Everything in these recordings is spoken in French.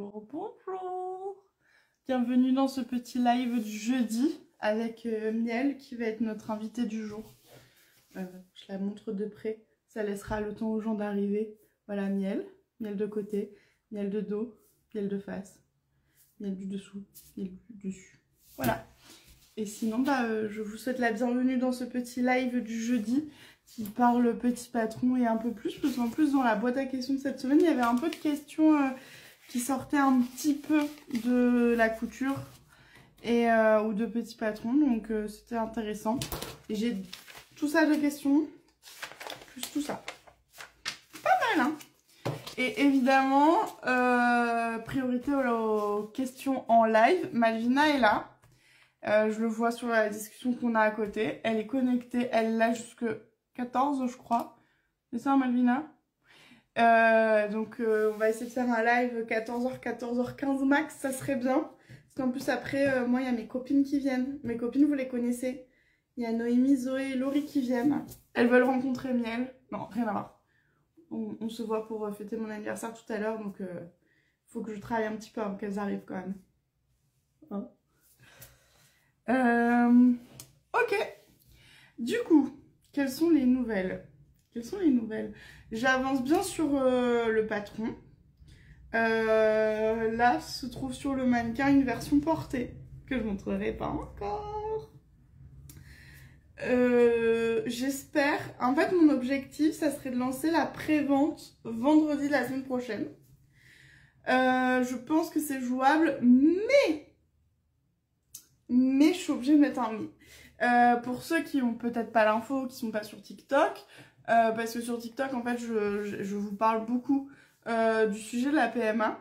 Bonjour, bonjour. Bienvenue dans ce petit live du jeudi avec Miel qui va être notre invitée du jour. Je la montre de près, ça laissera le temps aux gens d'arriver. Voilà, Miel, Miel de côté, Miel de dos, Miel de face, Miel du dessous, Miel du dessus. Voilà. Et sinon, je vous souhaite la bienvenue dans ce petit live du jeudi qui parle petit patron et un peu plus. Parce qu'en plus, dans la boîte à questions de cette semaine, il y avait un peu de questions qui sortaient un petit peu de la couture et, ou de petit patron. Donc, c'était intéressant. Et j'ai tout ça de questions, plus tout ça. Pas mal, hein? Et évidemment, priorité aux questions en live. Malvina est là. Je le vois sur la discussion qu'on a à côté. Elle est connectée, elle l'a jusque 14, je crois. C'est ça, Malvina? Donc, on va essayer de faire un live 14h, 14h15 max, ça serait bien. Parce qu'en plus, après, moi, il y a mes copines qui viennent. Mes copines, vous les connaissez. Il y a Noémie, Zoé et Laurie qui viennent. Elles veulent rencontrer Miel. Non, rien à voir. On se voit pour fêter mon anniversaire tout à l'heure. Donc, faut que je travaille un petit peu avant qu'elles arrivent quand même. Hein? Ok. Du coup, quelles sont les nouvelles? Quelles sont les nouvelles? J'avance bien sur le patron. Là, se trouve sur le mannequin une version portée que je ne montrerai pas encore. J'espère. En fait, mon objectif, ça serait de lancer la pré-vente vendredi de la semaine prochaine. Je pense que c'est jouable, mais je suis obligée de mettre un mais. Pour ceux qui n'ont peut-être pas l'info, qui sont pas sur TikTok, parce que sur TikTok, en fait, je vous parle beaucoup du sujet de la PMA.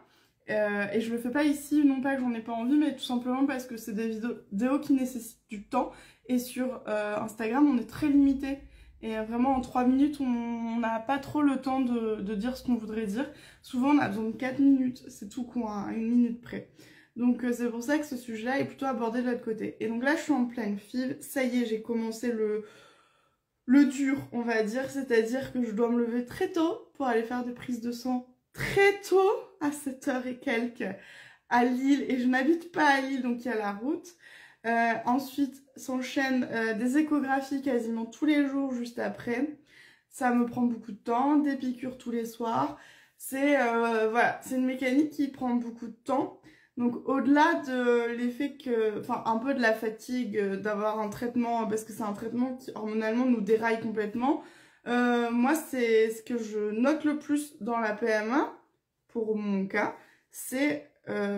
Et je le fais pas ici, non pas que j'en ai pas envie, mais tout simplement parce que c'est des vidéos qui nécessitent du temps. Et sur Instagram, on est très limité. Et vraiment, en 3 minutes, on n'a pas trop le temps de dire ce qu'on voudrait dire. Souvent, on a besoin de 4 minutes, c'est tout quoi, à 1 minute près. Donc c'est pour ça que ce sujet-là est plutôt abordé de l'autre côté. Et donc là, je suis en pleine five. Ça y est, j'ai commencé le dur, on va dire. C'est-à-dire que je dois me lever très tôt pour aller faire des prises de sang très tôt, à 7h et quelques, à Lille. Et je n'habite pas à Lille, donc il y a la route. Ensuite, s'enchaînent des échographies quasiment tous les jours juste après. Ça me prend beaucoup de temps, des piqûres tous les soirs. C'est voilà, c'est une mécanique qui prend beaucoup de temps. Donc au-delà de l'effet que, enfin un peu de la fatigue d'avoir un traitement, parce que c'est un traitement qui hormonalement nous déraille complètement, moi c'est ce que je note le plus dans la PMA, pour mon cas, c'est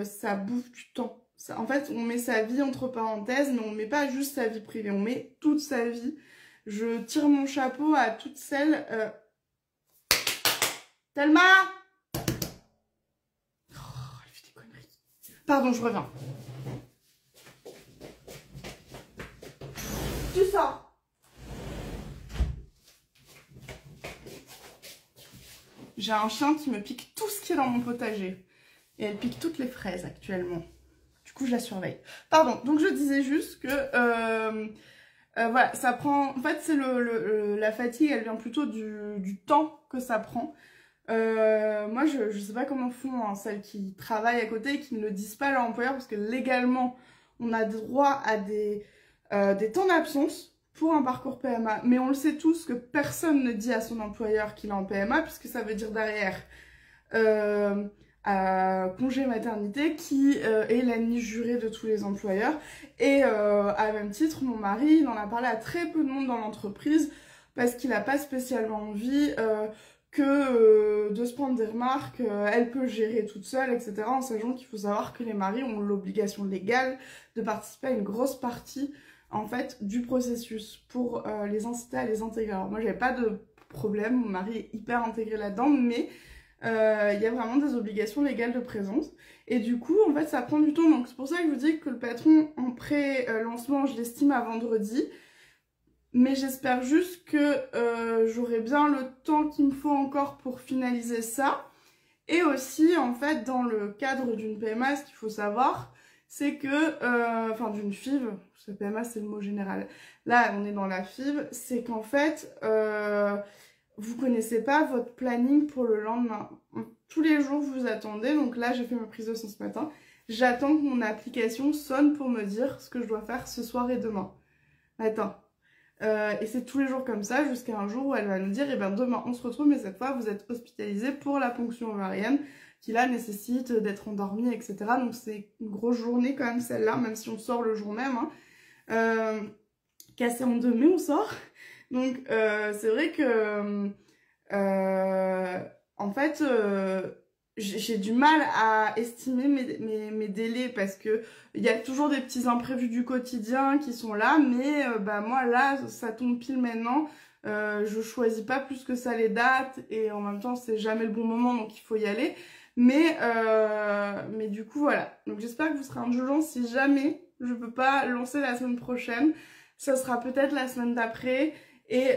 ça bouffe du temps. Ça, en fait, on met sa vie entre parenthèses, mais on met pas juste sa vie privée, on met toute sa vie. Je tire mon chapeau à toutes celles... Thelma! Pardon, je reviens. Tu sors. J'ai un chien qui me pique tout ce qui est dans mon potager. Et elle pique toutes les fraises actuellement. Du coup, je la surveille. Pardon, donc je disais juste que... voilà, ça prend... En fait, c'est la fatigue, elle vient plutôt du temps que ça prend. Moi, je sais pas comment font hein, celles qui travaillent à côté et qui ne le disent pas à leur employeur parce que légalement, on a droit à des temps d'absence pour un parcours PMA. Mais on le sait tous que personne ne dit à son employeur qu'il est en PMA puisque ça veut dire derrière congé maternité qui est l'ennemi juré de tous les employeurs. Et à même titre, mon mari, il en a parlé à très peu de monde dans l'entreprise parce qu'il n'a pas spécialement envie... de se prendre des remarques, elle peut gérer toute seule, etc. En sachant qu'il faut savoir que les maris ont l'obligation légale de participer à une grosse partie, en fait, du processus pour les inciter à les intégrer. Alors moi, j'avais pas de problème, mon mari est hyper intégré là-dedans, mais il y a vraiment des obligations légales de présence. Et du coup, en fait, ça prend du temps. Donc c'est pour ça que je vous dis que le patron, en pré-lancement, je l'estime à vendredi. Mais j'espère juste que j'aurai bien le temps qu'il me faut encore pour finaliser ça. Et aussi, en fait, dans le cadre d'une PMA, ce qu'il faut savoir, c'est que... Enfin, d'une FIV, parce que PMA, c'est le mot général. Là, on est dans la FIV. C'est qu'en fait, vous connaissez pas votre planning pour le lendemain. tous les jours vous attendez, donc là j'ai fait ma prise de sang ce matin, j'attends que mon application sonne pour me dire ce que je dois faire ce soir et demain. Attends. Et c'est tous les jours comme ça jusqu'à un jour où elle va nous dire, eh ben demain on se retrouve, mais cette fois vous êtes hospitalisé pour la ponction ovarienne qui là nécessite d'être endormi, etc. Donc c'est une grosse journée quand même celle-là, même si on sort le jour même. Hein. Cassé en deux, mais on sort. Donc c'est vrai que en fait j'ai du mal à estimer mes délais parce que il y a toujours des petits imprévus du quotidien qui sont là, mais bah moi là ça tombe pile maintenant. Je choisis pas plus que ça les dates et en même temps c'est jamais le bon moment donc il faut y aller. Mais du coup voilà. Donc j'espère que vous serez indulgents si jamais je peux pas lancer la semaine prochaine. Ça sera peut-être la semaine d'après. Et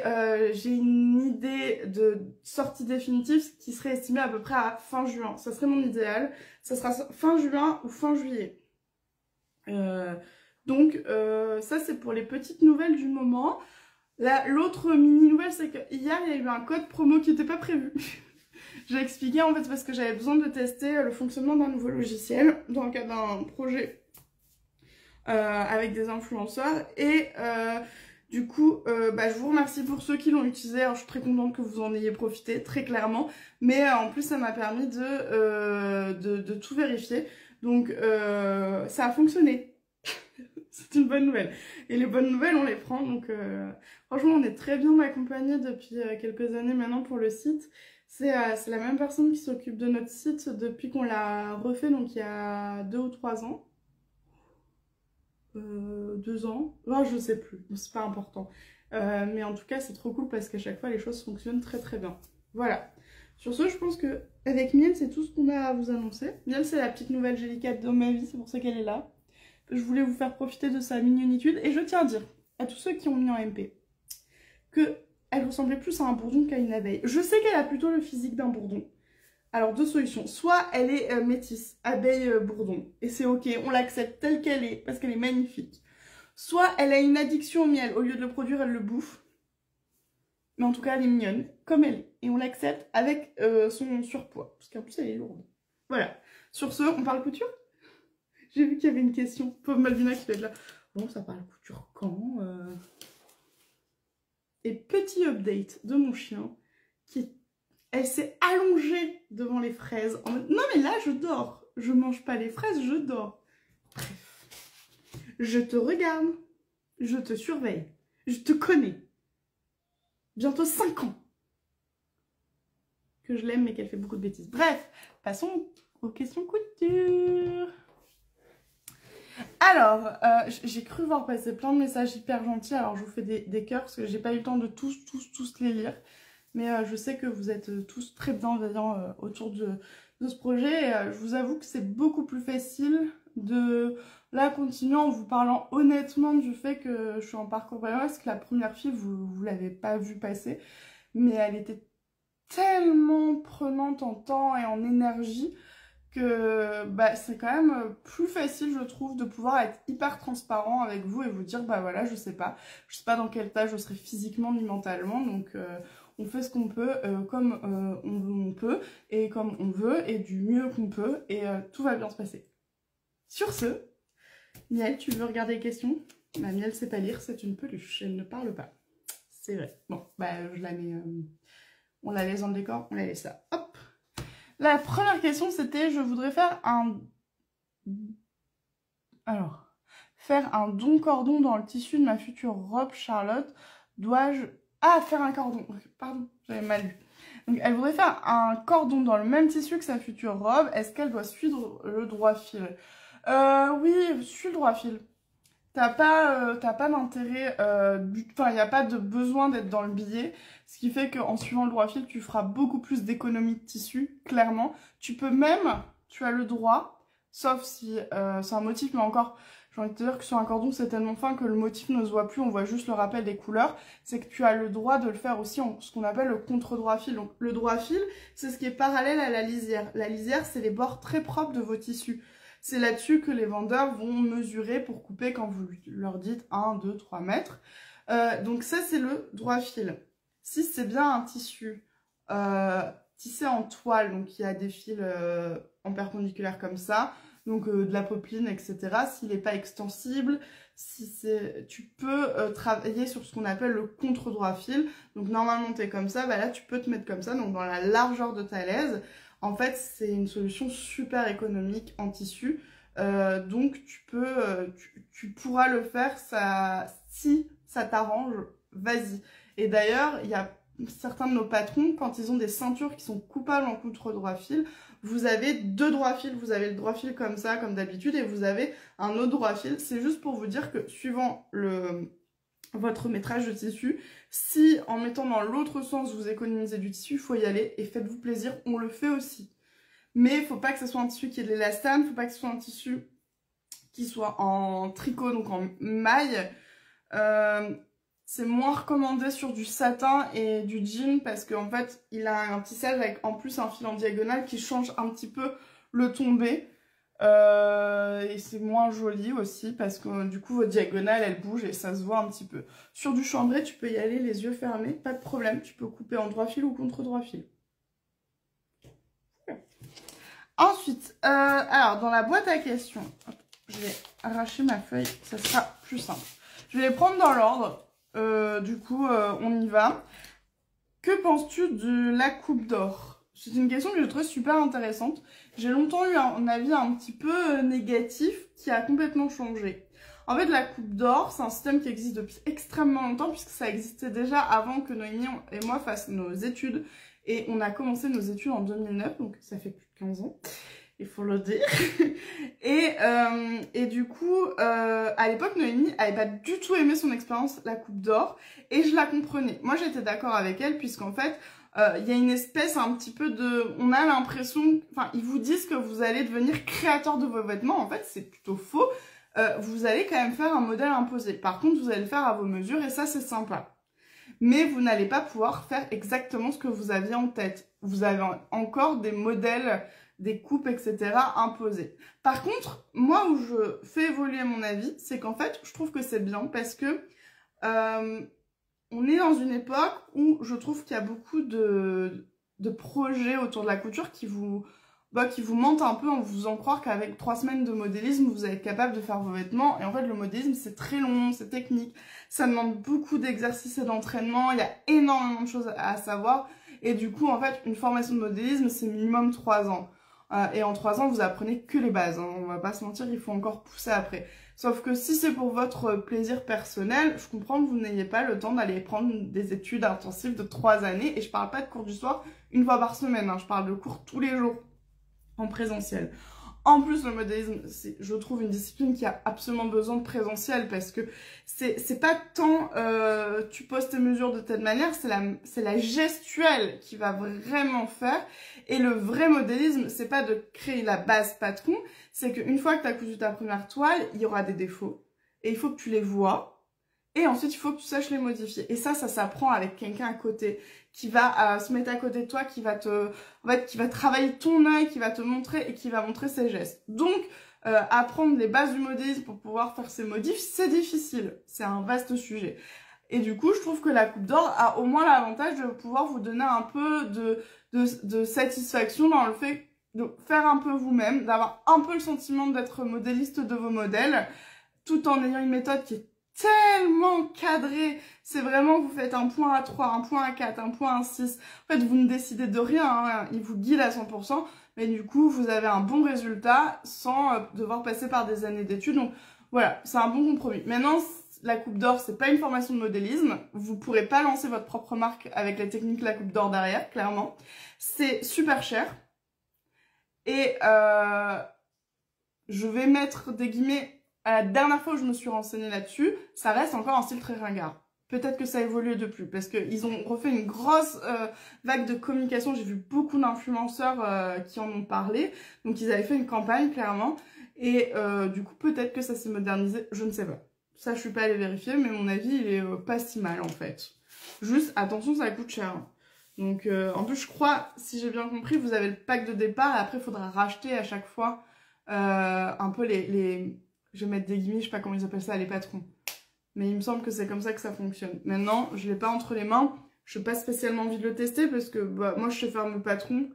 j'ai une idée de sortie définitive qui serait estimée à peu près à fin juin. Ça serait mon idéal. Ça sera fin juin ou fin juillet. Donc ça c'est pour les petites nouvelles du moment. L'autre mini nouvelle c'est que hier il y a eu un code promo qui n'était pas prévu. J'ai expliqué en fait parce que j'avais besoin de tester le fonctionnement d'un nouveau logiciel dans le cadre d'un projet avec des influenceurs et du coup, je vous remercie pour ceux qui l'ont utilisé. Alors, je suis très contente que vous en ayez profité, très clairement. Mais en plus, ça m'a permis de tout vérifier. Donc, ça a fonctionné. C'est une bonne nouvelle. Et les bonnes nouvelles, on les prend. Donc, franchement, on est très bien accompagnés depuis quelques années maintenant pour le site. C'est la même personne qui s'occupe de notre site depuis qu'on l'a refait, donc il y a 2 ou 3 ans. 2 ans, oh, je sais plus, c'est pas important. Mais en tout cas, c'est trop cool parce qu'à chaque fois, les choses fonctionnent très très bien. Voilà. Sur ce, je pense que avec Miel, c'est tout ce qu'on a à vous annoncer. Miel, c'est la petite nouvelle Jellicat dans ma vie, c'est pour ça qu'elle est là. Je voulais vous faire profiter de sa mignonitude. Et je tiens à dire à tous ceux qui ont mis en MP que elle ressemblait plus à un bourdon qu'à une abeille. Je sais qu'elle a plutôt le physique d'un bourdon. Alors, 2 solutions. Soit elle est métisse, abeille bourdon, et c'est ok, on l'accepte telle qu'elle est, parce qu'elle est magnifique. Soit elle a une addiction au miel, au lieu de le produire, elle le bouffe. Mais en tout cas, elle est mignonne, comme elle est. Et on l'accepte avec son surpoids, parce qu'en plus, elle est lourde. Voilà. Sur ce, on parle couture? J'ai vu qu'il y avait une question. Pauvre Malvina qui doit être là. Bon, ça parle couture quand Et petit update de mon chien, elle s'est allongée devant les fraises. En mode, non mais là je dors. Je mange pas les fraises, je dors. Bref. Je te regarde. Je te surveille. Je te connais. Bientôt 5 ans. Que je l'aime mais qu'elle fait beaucoup de bêtises. Bref, passons aux questions couture. Alors, j'ai cru voir passer plein de messages hyper gentils. Alors je vous fais des cœurs parce que j'ai pas eu le temps de tous les lire. Mais je sais que vous êtes tous très bienveillants autour de ce projet. Et, je vous avoue que c'est beaucoup plus facile de là continuer en vous parlant honnêtement du fait que je suis en parcours vraiment parce que la première fille, vous l'avez pas vue passer. Mais elle était tellement prenante en temps et en énergie que c'est quand même plus facile, je trouve, de pouvoir être hyper transparent avec vous et vous dire, voilà, je sais pas dans quel état je serai physiquement ni mentalement, donc on fait ce qu'on peut comme on peut et comme on veut et du mieux qu'on peut et tout va bien se passer. Sur ce, Miel, tu veux regarder les questions? Miel sait pas lire, c'est une peluche, elle ne parle pas. C'est vrai. Bon, je la mets... on la laisse dans le décor, on la laisse là. Hop. La première question, c'était, je voudrais faire un... Alors, faire un don cordon dans le tissu de ma future robe Charlotte. Dois-je... Ah, faire un cordon. Pardon, j'avais mal lu. Donc, elle voudrait faire un cordon dans le même tissu que sa future robe. Est-ce qu'elle doit suivre le droit fil? Oui, suis le droit fil. T'as pas d'intérêt, enfin, il n'y a pas de besoin d'être dans le billet. Ce qui fait qu'en suivant le droit fil, tu feras beaucoup plus d'économies de tissu, clairement. Tu as le droit, sauf si c'est un motif, mais encore... J'ai envie de te dire que sur un cordon, c'est tellement fin que le motif ne se voit plus, on voit juste le rappel des couleurs. C'est que tu as le droit de le faire aussi en ce qu'on appelle le contre-droit fil. Donc le droit fil, c'est ce qui est parallèle à la lisière. La lisière, c'est les bords très propres de vos tissus. C'est là-dessus que les vendeurs vont mesurer pour couper quand vous leur dites 1, 2, 3 mètres. Donc ça, c'est le droit fil. Si c'est bien un tissu tissé en toile, donc il y a des fils en perpendiculaire comme ça, donc de la popeline, etc. S'il n'est pas extensible, tu peux travailler sur ce qu'on appelle le contre-droit fil. Donc normalement tu es comme ça, bah là tu peux te mettre comme ça, donc dans la largeur de ta laise. En fait c'est une solution super économique en tissu, donc tu pourras le faire, si ça t'arrange, vas-y. Et d'ailleurs il y a certains de nos patrons, quand ils ont des ceintures qui sont coupables en contre-droit fil, vous avez deux droits fils, vous avez le droit fil comme ça, comme d'habitude, et vous avez un autre droit fil. C'est juste pour vous dire que suivant votre métrage de tissu, si en mettant dans l'autre sens vous économisez du tissu, il faut y aller et faites-vous plaisir, on le fait aussi. Mais il ne faut pas que ce soit un tissu qui ait de l'élastane, il ne faut pas que ce soit un tissu qui soit en tricot, donc en maille. C'est moins recommandé sur du satin et du jean parce qu'en fait, il a un tissage avec en plus un fil en diagonale qui change un petit peu le tombé. Et c'est moins joli aussi parce que du coup, votre diagonale, elle bouge et ça se voit un petit peu. Sur du chambré, tu peux y aller les yeux fermés, pas de problème. Tu peux couper en droit fil ou contre droit fil. Ensuite, alors dans la boîte à questions, je vais arracher ma feuille, ça sera plus simple. Je vais les prendre dans l'ordre. Du coup, on y va. Que penses-tu de la coupe d'or? C'est une question que je trouve super intéressante. J'ai longtemps eu un avis un petit peu négatif qui a complètement changé. En fait, la coupe d'or, c'est un système qui existe depuis extrêmement longtemps puisque ça existait déjà avant que Noémie et moi fassions nos études. Et on a commencé nos études en 2009, donc ça fait plus de 15 ans. Il faut le dire. et du coup, à l'époque, Noémie n'avait pas du tout aimé son expérience, la coupe d'or, et je la comprenais. Moi, j'étais d'accord avec elle, puisqu'en fait, il y a une espèce un petit peu de... On a l'impression... Enfin, ils vous disent que vous allez devenir créateur de vos vêtements. En fait, c'est plutôt faux. Vous allez quand même faire un modèle imposé. Par contre, vous allez le faire à vos mesures, et ça, c'est sympa. Mais vous n'allez pas pouvoir faire exactement ce que vous aviez en tête. Vous avez encore des modèles... des coupes, etc. imposées. Par contre, moi où je fais évoluer mon avis, c'est qu'en fait, je trouve que c'est bien parce que on est dans une époque où je trouve qu'il y a beaucoup de projets autour de la couture qui vous mentent un peu en vous faisant croire qu'avec 3 semaines de modélisme, vous êtes capable de faire vos vêtements. Et en fait, le modélisme, c'est très long, c'est technique, ça demande beaucoup d'exercices et d'entraînement, il y a énormément de choses à savoir. Et du coup, en fait, une formation de modélisme, c'est minimum 3 ans. Et en 3 ans, vous apprenez que les bases. Hein. On va pas se mentir, il faut encore pousser après. Sauf que si c'est pour votre plaisir personnel, je comprends que vous n'ayez pas le temps d'aller prendre des études intensives de 3 années. Et je parle pas de cours du soir une fois par semaine. Hein. Je parle de cours tous les jours en présentiel. En plus, le modélisme, c'est, je trouve, une discipline qui a absolument besoin de présentiel parce que c'est pas tant tu poses tes mesures de telle manière, c'est la gestuelle qui va vraiment faire. Et le vrai modélisme, c'est pas de créer la base patron, c'est qu'une fois que tu as cousu ta première toile, il y aura des défauts. Et il faut que tu les vois. Et ensuite, il faut que tu saches les modifier. Et ça s'apprend avec quelqu'un à côté qui va se mettre à côté de toi, qui va travailler ton œil, qui va te montrer et qui va montrer ses gestes. Donc, apprendre les bases du modélisme pour pouvoir faire ses modifs, c'est difficile. C'est un vaste sujet. Et du coup, je trouve que la coupe d'or a au moins l'avantage de pouvoir vous donner un peu de satisfaction dans le fait de faire un peu vous-même, d'avoir un peu le sentiment d'être modéliste de vos modèles, tout en ayant une méthode qui est tellement cadré, c'est vraiment vous faites un point A3, un point A4, un point A6, en fait vous ne décidez de rien, hein. Il vous guide à 100%, mais du coup vous avez un bon résultat sans devoir passer par des années d'études, donc voilà, c'est un bon compromis. Maintenant, la coupe d'or, c'est pas une formation de modélisme, vous pourrez pas lancer votre propre marque avec la technique de la coupe d'or derrière, clairement, c'est super cher, et je vais mettre des guillemets. À la dernière fois où je me suis renseignée là-dessus, ça reste encore un style très ringard. Peut-être que ça a évolué depuis, parce qu'ils ont refait une grosse vague de communication. J'ai vu beaucoup d'influenceurs qui en ont parlé. Donc ils avaient fait une campagne, clairement. Et du coup, peut-être que ça s'est modernisé, je ne sais pas. Ça, je suis pas allée vérifier, mais mon avis, il est pas si mal, en fait. Juste, attention, ça coûte cher. Donc, en plus, je crois, si j'ai bien compris, vous avez le pack de départ, et après, il faudra racheter à chaque fois un peu les je vais mettre des guillemets, je sais pas comment ils appellent ça, les patrons. Mais il me semble que c'est comme ça que ça fonctionne. Maintenant, je l'ai pas entre les mains, je n'ai pas spécialement envie de le tester parce que bah, moi je sais faire mes patrons.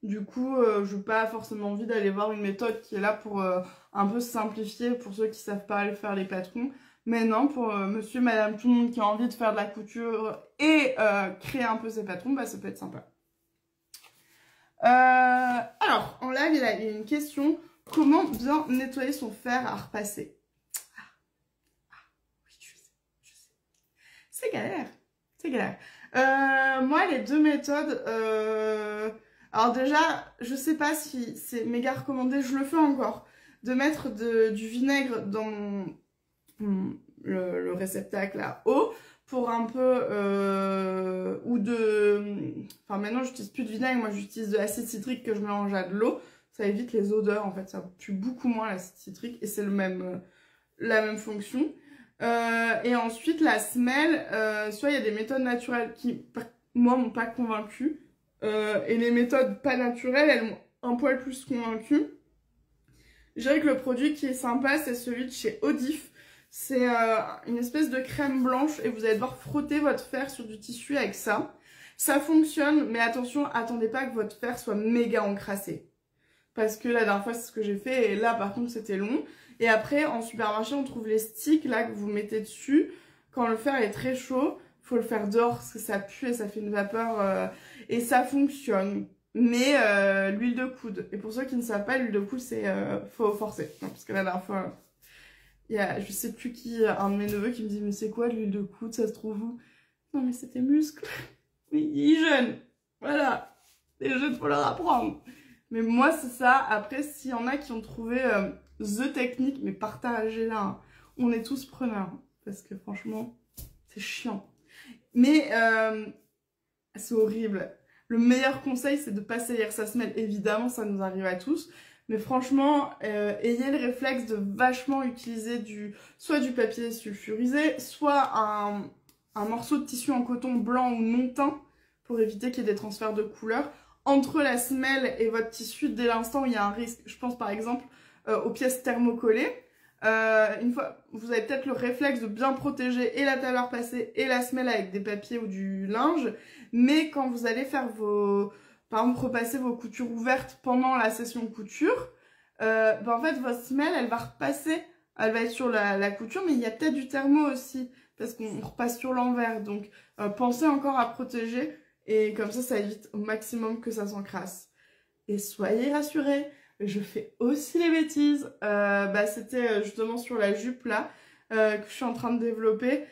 Du coup, je n'ai pas forcément envie d'aller voir une méthode qui est là pour un peu simplifier pour ceux qui ne savent pas aller faire les patrons. Mais non, pour monsieur, madame, tout le monde qui a envie de faire de la couture et créer un peu ses patrons, bah, ça peut être sympa. Alors, en live, il y a une question. Comment bien nettoyer son fer à repasser? Oui, je sais. C'est galère. C'est galère. Moi, les deux méthodes... Alors déjà, je sais pas si c'est méga recommandé, je le fais encore, de mettre du vinaigre dans le réceptacle à eau pour un peu... ou de... Enfin maintenant, j'utilise plus de vinaigre, moi j'utilise de l'acide citrique que je mélange à de l'eau. Ça évite les odeurs, en fait, ça pue beaucoup moins l'acide citrique et c'est la même fonction. Et ensuite, la semelle, soit il y a des méthodes naturelles qui, moi, m'ont pas convaincue. Et les méthodes pas naturelles, elles m'ont un poil plus convaincue. Je dirais que le produit qui est sympa, c'est celui de chez Odif. C'est une espèce de crème blanche et vous allez devoir frotter votre fer sur du tissu avec ça. Ça fonctionne, mais attention, attendez pas que votre fer soit méga encrassé. Parce que la dernière fois, c'est ce que j'ai fait et là, par contre, c'était long. Et après, en supermarché, on trouve les sticks là que vous mettez dessus. Quand le fer est très chaud, faut le faire dehors parce que ça pue et ça fait une vapeur et ça fonctionne. Mais l'huile de coude. Et pour ceux qui ne savent pas, l'huile de coude, c'est faut forcer. Non, parce que la dernière fois, il y a je sais plus qui, un de mes neveux qui me dit mais c'est quoi l'huile de coude, ça se trouve où? Non mais c'était muscle. Mais il est jeune. Voilà. Les jeunes, faut leur apprendre. Mais moi, c'est ça. Après, s'il y en a qui ont trouvé the technique, mais partagez-la. Hein. On est tous preneurs. Parce que franchement, c'est chiant. Mais c'est horrible. Le meilleur conseil, c'est de ne pas salir sa semelle. Évidemment, ça nous arrive à tous. Mais franchement, ayez le réflexe de vachement utiliser soit du papier sulfurisé, soit un morceau de tissu en coton blanc ou non teint pour éviter qu'il y ait des transferts de couleurs. Entre la semelle et votre tissu, dès l'instant où il y a un risque, je pense par exemple aux pièces thermocollées, une fois, vous avez peut-être le réflexe de bien protéger et la table à repasser et la semelle avec des papiers ou du linge, mais quand vous allez faire par exemple repasser vos coutures ouvertes pendant la session couture, en fait votre semelle elle va repasser, elle va être sur la couture, mais il y a peut-être du thermo aussi, parce qu'on repasse sur l'envers, donc pensez encore à protéger. Et comme ça évite au maximum que ça s'encrasse. Et soyez rassurés, je fais aussi les bêtises. C'était justement sur la jupe là que je suis en train de développer.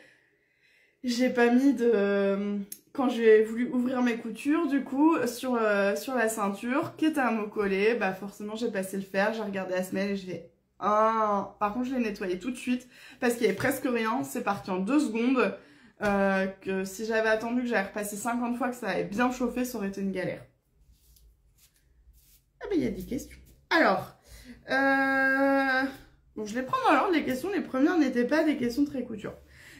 J'ai pas mis de... Quand j'ai voulu ouvrir mes coutures, du coup, sur la ceinture, qui était à me coller, bah forcément j'ai passé le fer, j'ai regardé la semelle et j'ai fait... Ah. Par contre, je l'ai nettoyé tout de suite parce qu'il y avait presque rien. C'est parti en 2 secondes. Que si j'avais attendu que j'avais repassé 50 fois que ça avait bien chauffé, ça aurait été une galère. Ah ben il y a des questions. Alors, bon, je les prends dans l'ordre les questions. Les premières n'étaient pas des questions très couture.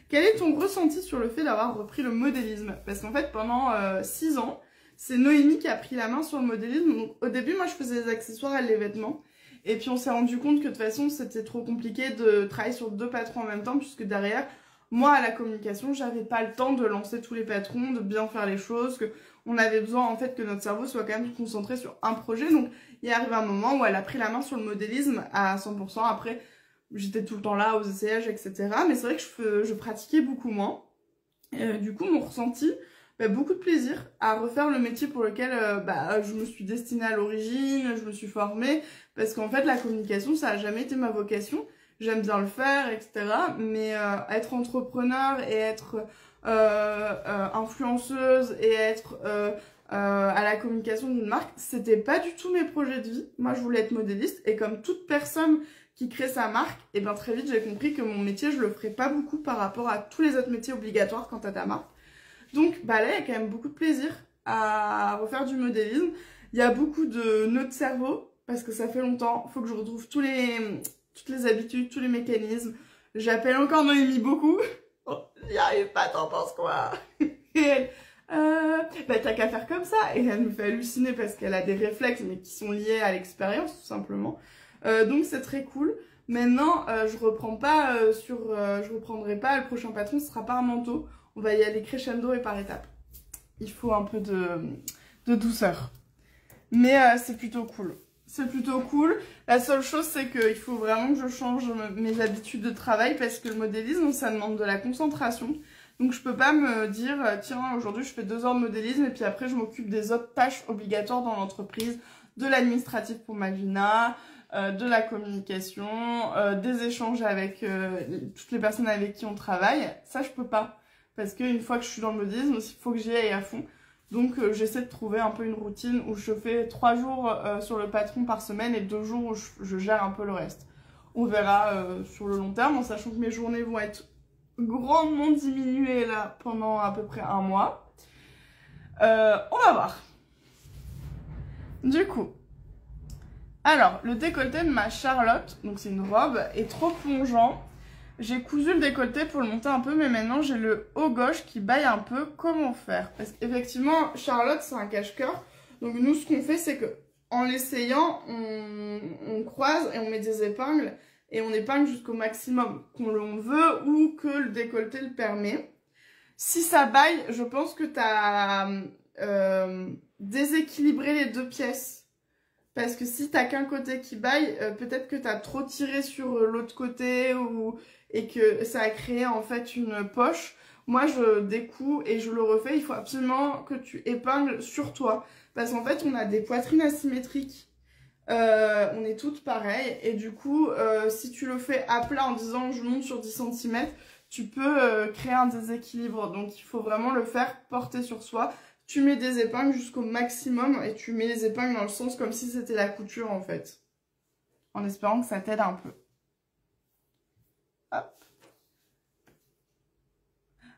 Quel est ton ressenti sur le fait d'avoir repris le modélisme? Parce qu'en fait, pendant 6 ans, c'est Noémie qui a pris la main sur le modélisme. Donc, au début, moi, je faisais des accessoires et les vêtements. Et puis, on s'est rendu compte que de toute façon, c'était trop compliqué de travailler sur 2 patrons en même temps, puisque derrière... Moi, à la communication, j'avais pas le temps de lancer tous les patrons, de bien faire les choses, on avait besoin en fait que notre cerveau soit quand même concentré sur un projet. Donc, il est arrivé un moment où elle a pris la main sur le modélisme à 100%. Après, j'étais tout le temps là aux essayages, etc. Mais c'est vrai que je pratiquais beaucoup moins. Du coup, mon ressenti, beaucoup de plaisir à refaire le métier pour lequel je me suis destinée à l'origine, je me suis formée. Parce qu'en fait, la communication, ça a jamais été ma vocation. J'aime bien le faire, etc. Mais être entrepreneur et être influenceuse et être à la communication d'une marque, c'était pas du tout mes projets de vie. Moi, je voulais être modéliste et comme toute personne qui crée sa marque, et bien très vite, j'ai compris que mon métier, je le ferais pas beaucoup par rapport à tous les autres métiers obligatoires quant à ta marque. Donc, là, il y a quand même beaucoup de plaisir à refaire du modélisme. Il y a beaucoup de nœuds de cerveau parce que ça fait longtemps. Il faut que je retrouve toutes les habitudes, tous les mécanismes. J'appelle encore Noémie beaucoup. Oh, j'y arrive pas, t'en penses quoi? Et elle, t'as qu'à faire comme ça. Et elle me fait halluciner parce qu'elle a des réflexes, mais qui sont liés à l'expérience, tout simplement. Donc c'est très cool. Maintenant, je reprendrai pas, le prochain patron, ce sera par manteau. On va y aller crescendo et par étapes. il faut un peu de douceur. Mais c'est plutôt cool. C'est plutôt cool. La seule chose, c'est qu'il faut vraiment que je change mes habitudes de travail parce que le modélisme, ça demande de la concentration. Donc je peux pas me dire, tiens, aujourd'hui je fais 2 heures de modélisme et puis après je m'occupe des autres tâches obligatoires dans l'entreprise, de l'administratif pour Malvina, de la communication, des échanges avec toutes les personnes avec qui on travaille. Ça, je peux pas. Parce qu'une fois que je suis dans le modélisme, il faut que j'y aille à fond. Donc j'essaie de trouver un peu une routine où je fais 3 jours sur le patron par semaine et 2 jours où je gère un peu le reste. On verra sur le long terme, en sachant que mes journées vont être grandement diminuées là pendant à peu près 1 mois. On va voir. Du coup, alors le décolleté de ma Charlotte, donc c'est une robe, est trop plongeant. J'ai cousu le décolleté pour le monter un peu, mais maintenant j'ai le haut gauche qui baille un peu. Comment faire? Parce qu'effectivement, Charlotte, c'est un cache-cœur. Donc nous, ce qu'on fait, c'est que en l'essayant, on croise et on met des épingles. Et on épingle jusqu'au maximum qu'on le veut ou que le décolleté le permet. Si ça baille, je pense que tu as déséquilibré les 2 pièces. Parce que si t'as qu'un côté qui baille, peut-être que t'as trop tiré sur l'autre côté et que ça a créé en fait une poche. Moi, je découds et je le refais. Il faut absolument que tu épingles sur toi. Parce qu'en fait, on a des poitrines asymétriques. On est toutes pareilles. Et du coup, si tu le fais à plat en disant je monte sur 10 cm, tu peux créer un déséquilibre. Donc, il faut vraiment le faire porter sur soi. Tu mets des épingles jusqu'au maximum et tu mets les épingles dans le sens comme si c'était la couture en fait. En espérant que ça t'aide un peu. Hop.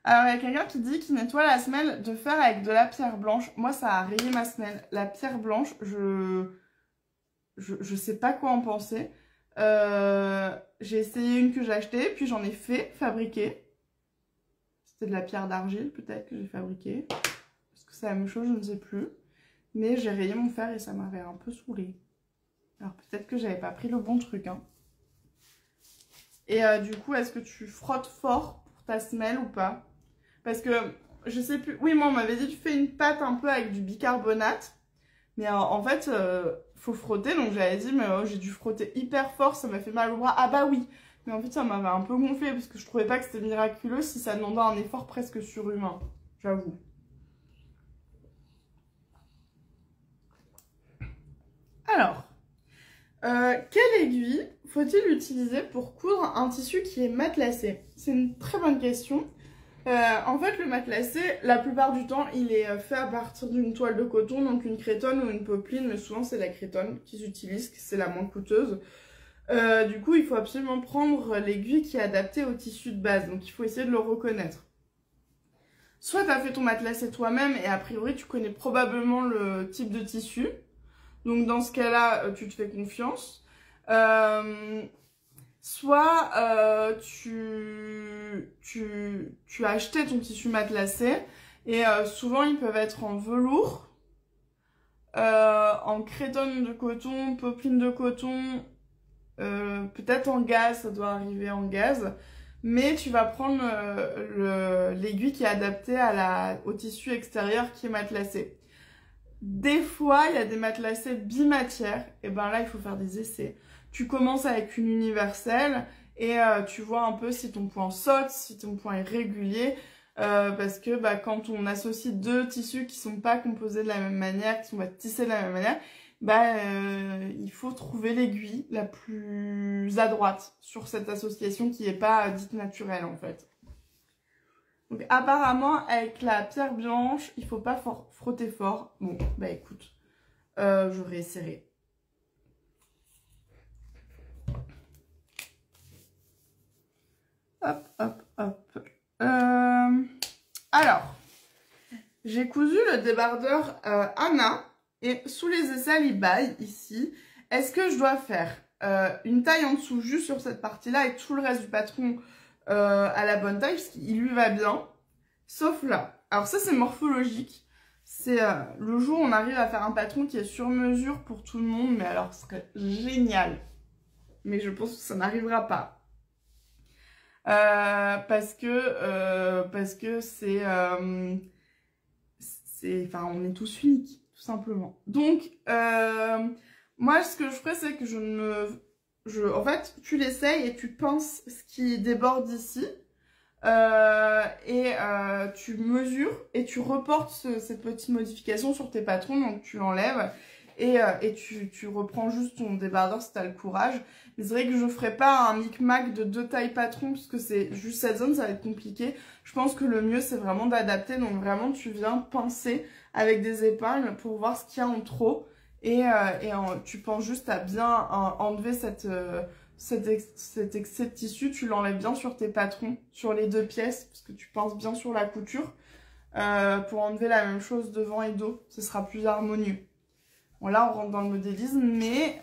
Alors il y a quelqu'un qui dit qu'il nettoie la semelle de fer avec de la pierre blanche. Moi ça a rayé ma semelle. La pierre blanche, je sais pas quoi en penser. J'ai essayé une que j'ai achetée, puis j'en ai fait fabriquer. C'était de la pierre d'argile peut-être que j'ai fabriquée. C'est la même chose, je ne sais plus. Mais j'ai rayé mon fer et ça m'avait un peu saoulée. Alors peut-être que j'avais pas pris le bon truc. Hein. Et du coup, est-ce que tu frottes fort pour ta semelle ou pas? Parce que, je sais plus... Oui, moi, on m'avait dit tu fais une pâte un peu avec du bicarbonate. Mais en fait, faut frotter. Donc j'avais dit, mais j'ai dû frotter hyper fort, ça m'a fait mal au bras. Ah bah oui. Mais en fait, ça m'avait un peu gonflé parce que je trouvais pas que c'était miraculeux si ça demandait un effort presque surhumain. J'avoue. Alors, quelle aiguille faut-il utiliser pour coudre un tissu qui est matelassé? C'est une très bonne question. En fait, le matelassé, la plupart du temps, il est fait à partir d'une toile de coton, donc une cretonne ou une popeline, mais souvent c'est la cretonne qu'ils utilisent, c'est la moins coûteuse. Du coup, il faut absolument prendre l'aiguille qui est adaptée au tissu de base, donc il faut essayer de le reconnaître. Soit tu as fait ton matelassé toi-même et a priori tu connais probablement le type de tissu. Donc dans ce cas-là, tu te fais confiance. Soit tu as acheté ton tissu matelassé et souvent ils peuvent être en velours, en cretonne de coton, popeline de coton, peut-être en gaze, ça doit arriver en gaze. Mais tu vas prendre l'aiguille qui est adaptée au tissu extérieur qui est matelassé. Des fois, il y a des matelassés bimatières, et ben là, il faut faire des essais. Tu commences avec une universelle et tu vois un peu si ton point saute, si ton point est régulier, parce que bah, quand on associe 2 tissus qui sont pas composés de la même manière, qui sont pas tissés de la même manière, bah, il faut trouver l'aiguille la plus adroite sur cette association qui n'est pas dite naturelle en fait. Donc apparemment avec la pierre blanche, il faut pas frotter fort. Bon, bah écoute, je réessayerai. Hop, hop, hop. Alors, j'ai cousu le débardeur Anna et sous les aisselles il baille ici. Est-ce que je dois faire une taille en dessous juste sur cette partie-là et tout le reste du patron à la bonne taille parce qu'il lui va bien, sauf là. Alors ça c'est morphologique, c'est le jour où on arrive à faire un patron qui est sur mesure pour tout le monde, mais alors ce serait génial, mais je pense que ça n'arrivera pas. Parce que enfin, on est tous uniques, tout simplement. Donc, moi, ce que je ferais, c'est que en fait, tu l'essayes et tu penses ce qui déborde ici. Tu mesures et tu reportes cette petite modification sur tes patrons, donc tu l'enlèves et tu reprends juste ton débardeur si tu as le courage. Mais c'est vrai que je ne ferai pas un micmac de 2 tailles patrons parce que c'est juste cette zone, ça va être compliqué. Je pense que le mieux c'est vraiment d'adapter, donc vraiment tu viens pincer avec des épingles pour voir ce qu'il y a en trop tu penses juste à bien enlever cet excès de tissu, tu l'enlèves bien sur tes patrons, sur les 2 pièces, parce que tu pinces bien sur la couture, pour enlever la même chose devant et dos, ce sera plus harmonieux. Bon là on rentre dans le modélisme, mais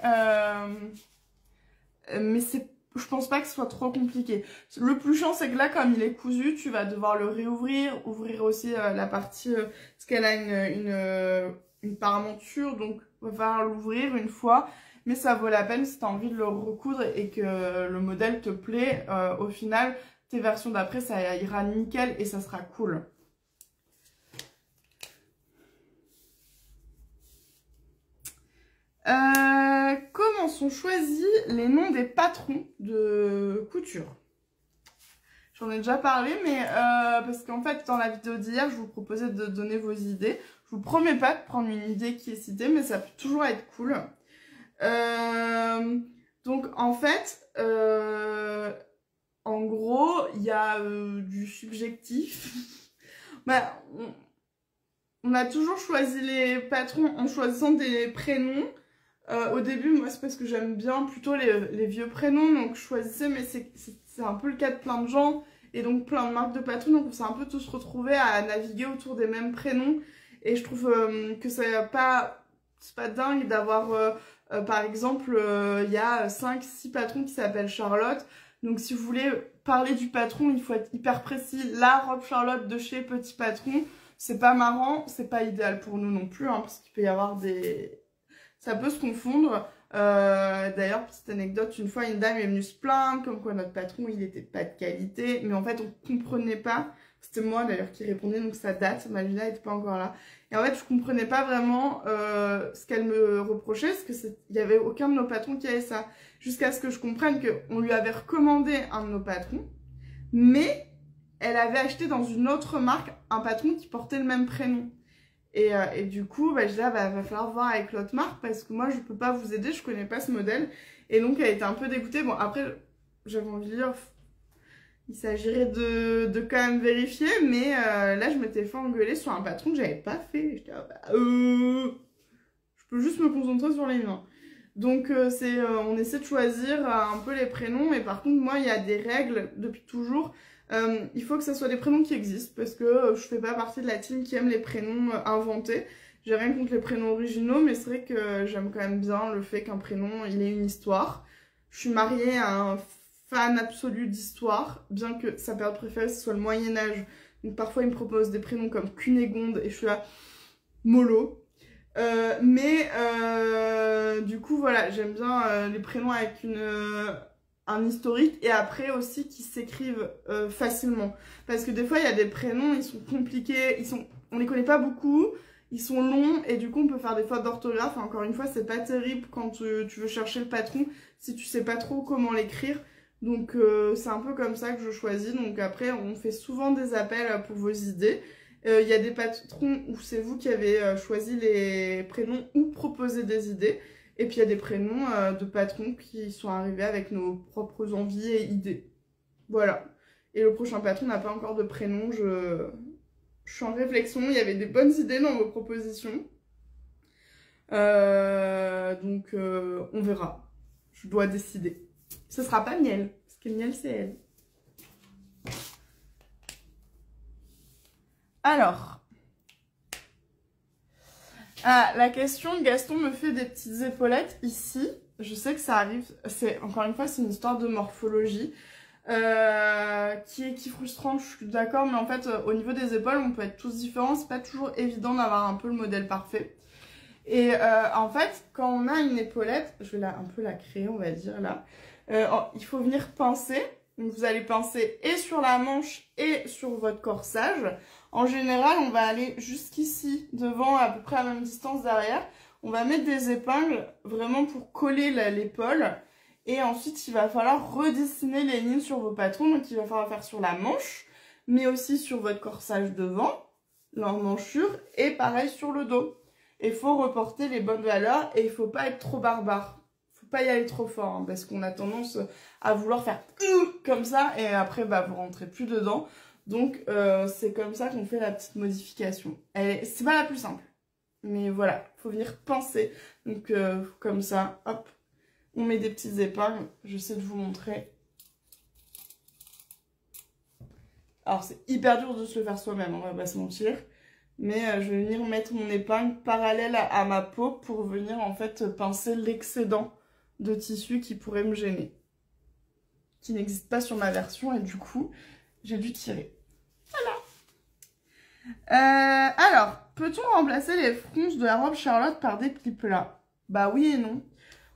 je pense pas que ce soit trop compliqué. Le plus chiant c'est que là comme il est cousu, tu vas devoir le réouvrir, ouvrir aussi la partie, parce qu'elle a une parementure, donc il va falloir l'ouvrir une fois. Mais ça vaut la peine si tu as envie de le recoudre et que le modèle te plaît. Au final, tes versions d'après, ça ira nickel et ça sera cool. Comment sont choisis les noms des patrons de couture? J'en ai déjà parlé, mais parce qu'en fait, dans la vidéo d'hier, je vous proposais de donner vos idées. Je vous promets pas de prendre une idée qui est citée, mais ça peut toujours être cool. Donc en fait, en gros, il y a du subjectif. Bah, on a toujours choisi les patrons en choisissant des prénoms. Au début, moi, c'est parce que j'aime bien plutôt les vieux prénoms, donc je choisissais, mais c'est un peu le cas de plein de gens, et donc plein de marques de patrons, donc on s'est un peu tous retrouvés à naviguer autour des mêmes prénoms, et je trouve que c'est pas dingue d'avoir... par exemple, il y a 5-6 patrons qui s'appellent Charlotte. Donc si vous voulez parler du patron, il faut être hyper précis. La robe Charlotte de chez Petit Patron, c'est pas marrant, c'est pas idéal pour nous non plus, hein, parce qu'il peut y avoir des... Ça peut se confondre. D'ailleurs, petite anecdote, une fois une dame est venue se plaindre, comme quoi notre patron, il était pas de qualité. Mais en fait, on comprenait pas. C'était moi d'ailleurs qui répondais, donc ça date, Malvina n'était pas encore là. Et en fait, je comprenais pas vraiment ce qu'elle me reprochait, parce que il y avait aucun de nos patrons qui avait ça. Jusqu'à ce que je comprenne qu'on lui avait recommandé un de nos patrons, mais elle avait acheté dans une autre marque un patron qui portait le même prénom. Et du coup, bah, je disais, bah, va falloir voir avec l'autre marque, parce que moi, je peux pas vous aider, je connais pas ce modèle. Et donc, elle était un peu dégoûtée. Bon, après, j'avais envie de dire... Il s'agirait de quand même vérifier, mais là, je m'étais fait engueuler sur un patron que j'avais pas fait. J'étais, je peux juste me concentrer sur les miens. Donc, on essaie de choisir un peu les prénoms, mais par contre, moi, il y a des règles depuis toujours. Il faut que ce soit des prénoms qui existent, parce que je fais pas partie de la team qui aime les prénoms inventés. J'ai rien contre les prénoms originaux, mais c'est vrai que j'aime quand même bien le fait qu'un prénom, il ait une histoire. Je suis mariée à un fan absolu d'histoire, bien que sa période préférée ce soit le Moyen-Âge. Donc parfois il me propose des prénoms comme Cunégonde et je suis là, mollo. Du coup voilà, j'aime bien les prénoms avec un historique et après aussi qui s'écrivent facilement. Parce que des fois il y a des prénoms, ils sont compliqués, on les connaît pas beaucoup, ils sont longs et du coup on peut faire des fautes d'orthographe. Encore une fois, c'est pas terrible quand tu veux chercher le patron si tu sais pas trop comment l'écrire. Donc c'est un peu comme ça que je choisis. Donc après on fait souvent des appels pour vos idées. Il y a des patrons où c'est vous qui avez choisi les prénoms ou proposé des idées. Et puis il y a des prénoms de patrons qui sont arrivés avec nos propres envies et idées. Voilà. Et le prochain patron n'a pas encore de prénom. Je suis en réflexion. Il y avait des bonnes idées dans vos propositions. On verra. Je dois décider. Ce sera pas Miel, parce que Miel, c'est elle. Alors. Ah, la question, Gaston me fait des petites épaulettes ici. Je sais que ça arrive. Encore une fois, c'est une histoire de morphologie. Qui est frustrante, je suis d'accord. Mais en fait, au niveau des épaules, on peut être tous différents. C'est pas toujours évident d'avoir un peu le modèle parfait. Et en fait, quand on a une épaulette, je vais un peu la créer, on va dire là. Il faut venir pincer Donc vous allez pincer et sur la manche et sur votre corsage. En général, on va aller jusqu'ici, devant, à peu près à la même distance derrière. On va mettre des épingles vraiment pour coller l'épaule. Et ensuite, il va falloir redessiner les lignes sur vos patrons. Donc il va falloir faire sur la manche, mais aussi sur votre corsage devant, l'emmanchure, et pareil sur le dos. Il faut reporter les bonnes valeurs et il ne faut pas être trop barbare. Il ne faut pas y aller trop fort, hein, parce qu'on a tendance à vouloir faire comme ça et après bah, vous rentrez plus dedans. Donc c'est comme ça qu'on fait la petite modification. C'est pas la plus simple, mais voilà, il faut venir penser. Donc comme ça, hop, on met des petites épingles. J'essaie de vous montrer. Alors c'est hyper dur de se le faire soi-même, on va pas se mentir. Mais je vais venir mettre mon épingle parallèle à ma peau pour venir en fait pincer l'excédent de tissu qui pourrait me gêner. Qui n'existe pas sur ma version et du coup, j'ai dû tirer. Voilà. Alors, peut-on remplacer les fronces de la robe Charlotte par des plis plats? Bah oui et non.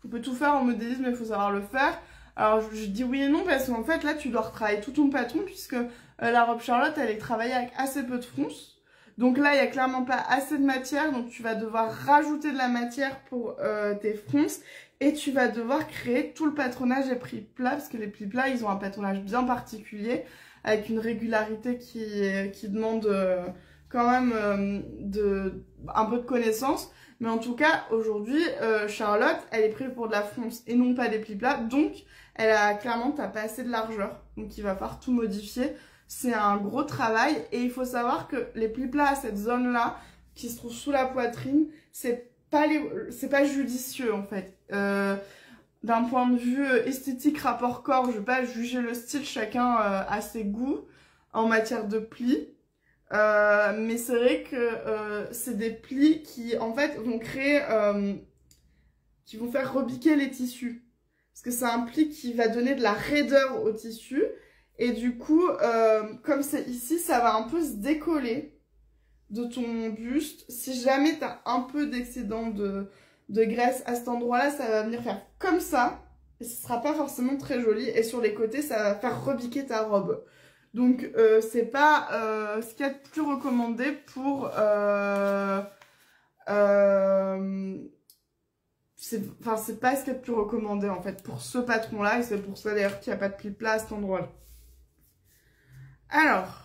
On peut tout faire en modélisme, mais il faut savoir le faire. Alors, je dis oui et non parce qu'en fait, là, tu dois retravailler tout ton patron puisque la robe Charlotte, elle est travaillée avec assez peu de fronces. Donc là, il n'y a clairement pas assez de matière, donc tu vas devoir rajouter de la matière pour tes fronces. Et tu vas devoir créer tout le patronage des plis plats, parce que les plis plats, ils ont un patronage bien particulier, avec une régularité qui demande quand même un peu de connaissance. Mais en tout cas, aujourd'hui, Charlotte, elle est prise pour de la fronce et non pas des plis plats. Donc, clairement, t'as pas assez de largeur. Donc, il va falloir tout modifier. C'est un gros travail. Et il faut savoir que les plis plats à cette zone-là, qui se trouve sous la poitrine, c'est pas judicieux en fait. D'un point de vue esthétique, rapport corps, je vais pas juger le style, chacun a ses goûts en matière de plis. Mais c'est vrai que c'est des plis qui en fait vont créer, qui vont faire rebiquer les tissus. Parce que c'est un pli qui va donner de la raideur au tissu. Et du coup, comme c'est ici, ça va un peu se décoller de ton buste. Si jamais tu as un peu d'excédent de graisse à cet endroit-là, ça va venir faire comme ça. Et ce sera pas forcément très joli. Et sur les côtés, ça va faire rebiquer ta robe. Donc, c'est pas ce qu'il y a de plus recommandé pour... c'est pas ce qu'il y a de plus recommandé en fait pour ce patron-là. Et c'est pour ça d'ailleurs qu'il n'y a pas de pli plat à cet endroit-là. Alors...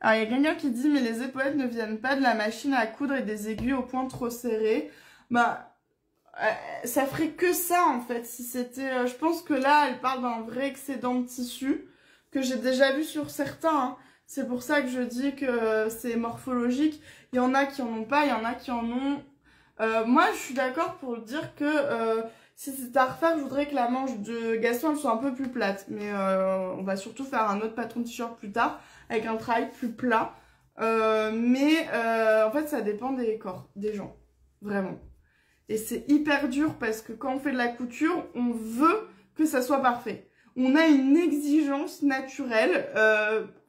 Alors, il y a quelqu'un qui dit, mais les épaulettes ne viennent pas de la machine à coudre et des aiguilles au point trop serrées. Bah, ça ferait que ça, en fait, si c'était... je pense que là, elle parle d'un vrai excédent de tissu, que j'ai déjà vu sur certains, hein. C'est pour ça que je dis que c'est morphologique. Il y en a qui en ont pas, il y en a qui en ont. Moi, je suis d'accord pour dire que si c'était à refaire, je voudrais que la manche de Gaston elle soit un peu plus plate. Mais on va surtout faire un autre patron de t-shirt plus tard, avec un travail plus plat. En fait, ça dépend des corps, des gens. Vraiment. Et c'est hyper dur parce que quand on fait de la couture, on veut que ça soit parfait. On a une exigence naturelle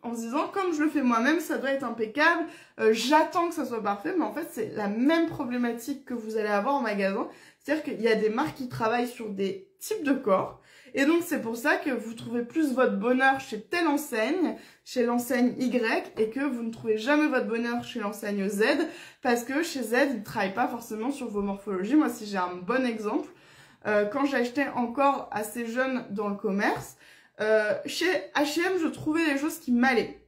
en se disant, comme je le fais moi-même, ça doit être impeccable. J'attends que ça soit parfait. Mais en fait, c'est la même problématique que vous allez avoir en magasin. C'est-à-dire qu'il y a des marques qui travaillent sur des types de corps. Et donc, c'est pour ça que vous trouvez plus votre bonheur chez telle enseigne, chez l'enseigne Y, et que vous ne trouvez jamais votre bonheur chez l'enseigne Z, parce que chez Z, ils ne travaillent pas forcément sur vos morphologies. Moi, si j'ai un bon exemple, quand j'achetais encore assez jeune dans le commerce, chez H&M, je trouvais les choses qui m'allaient.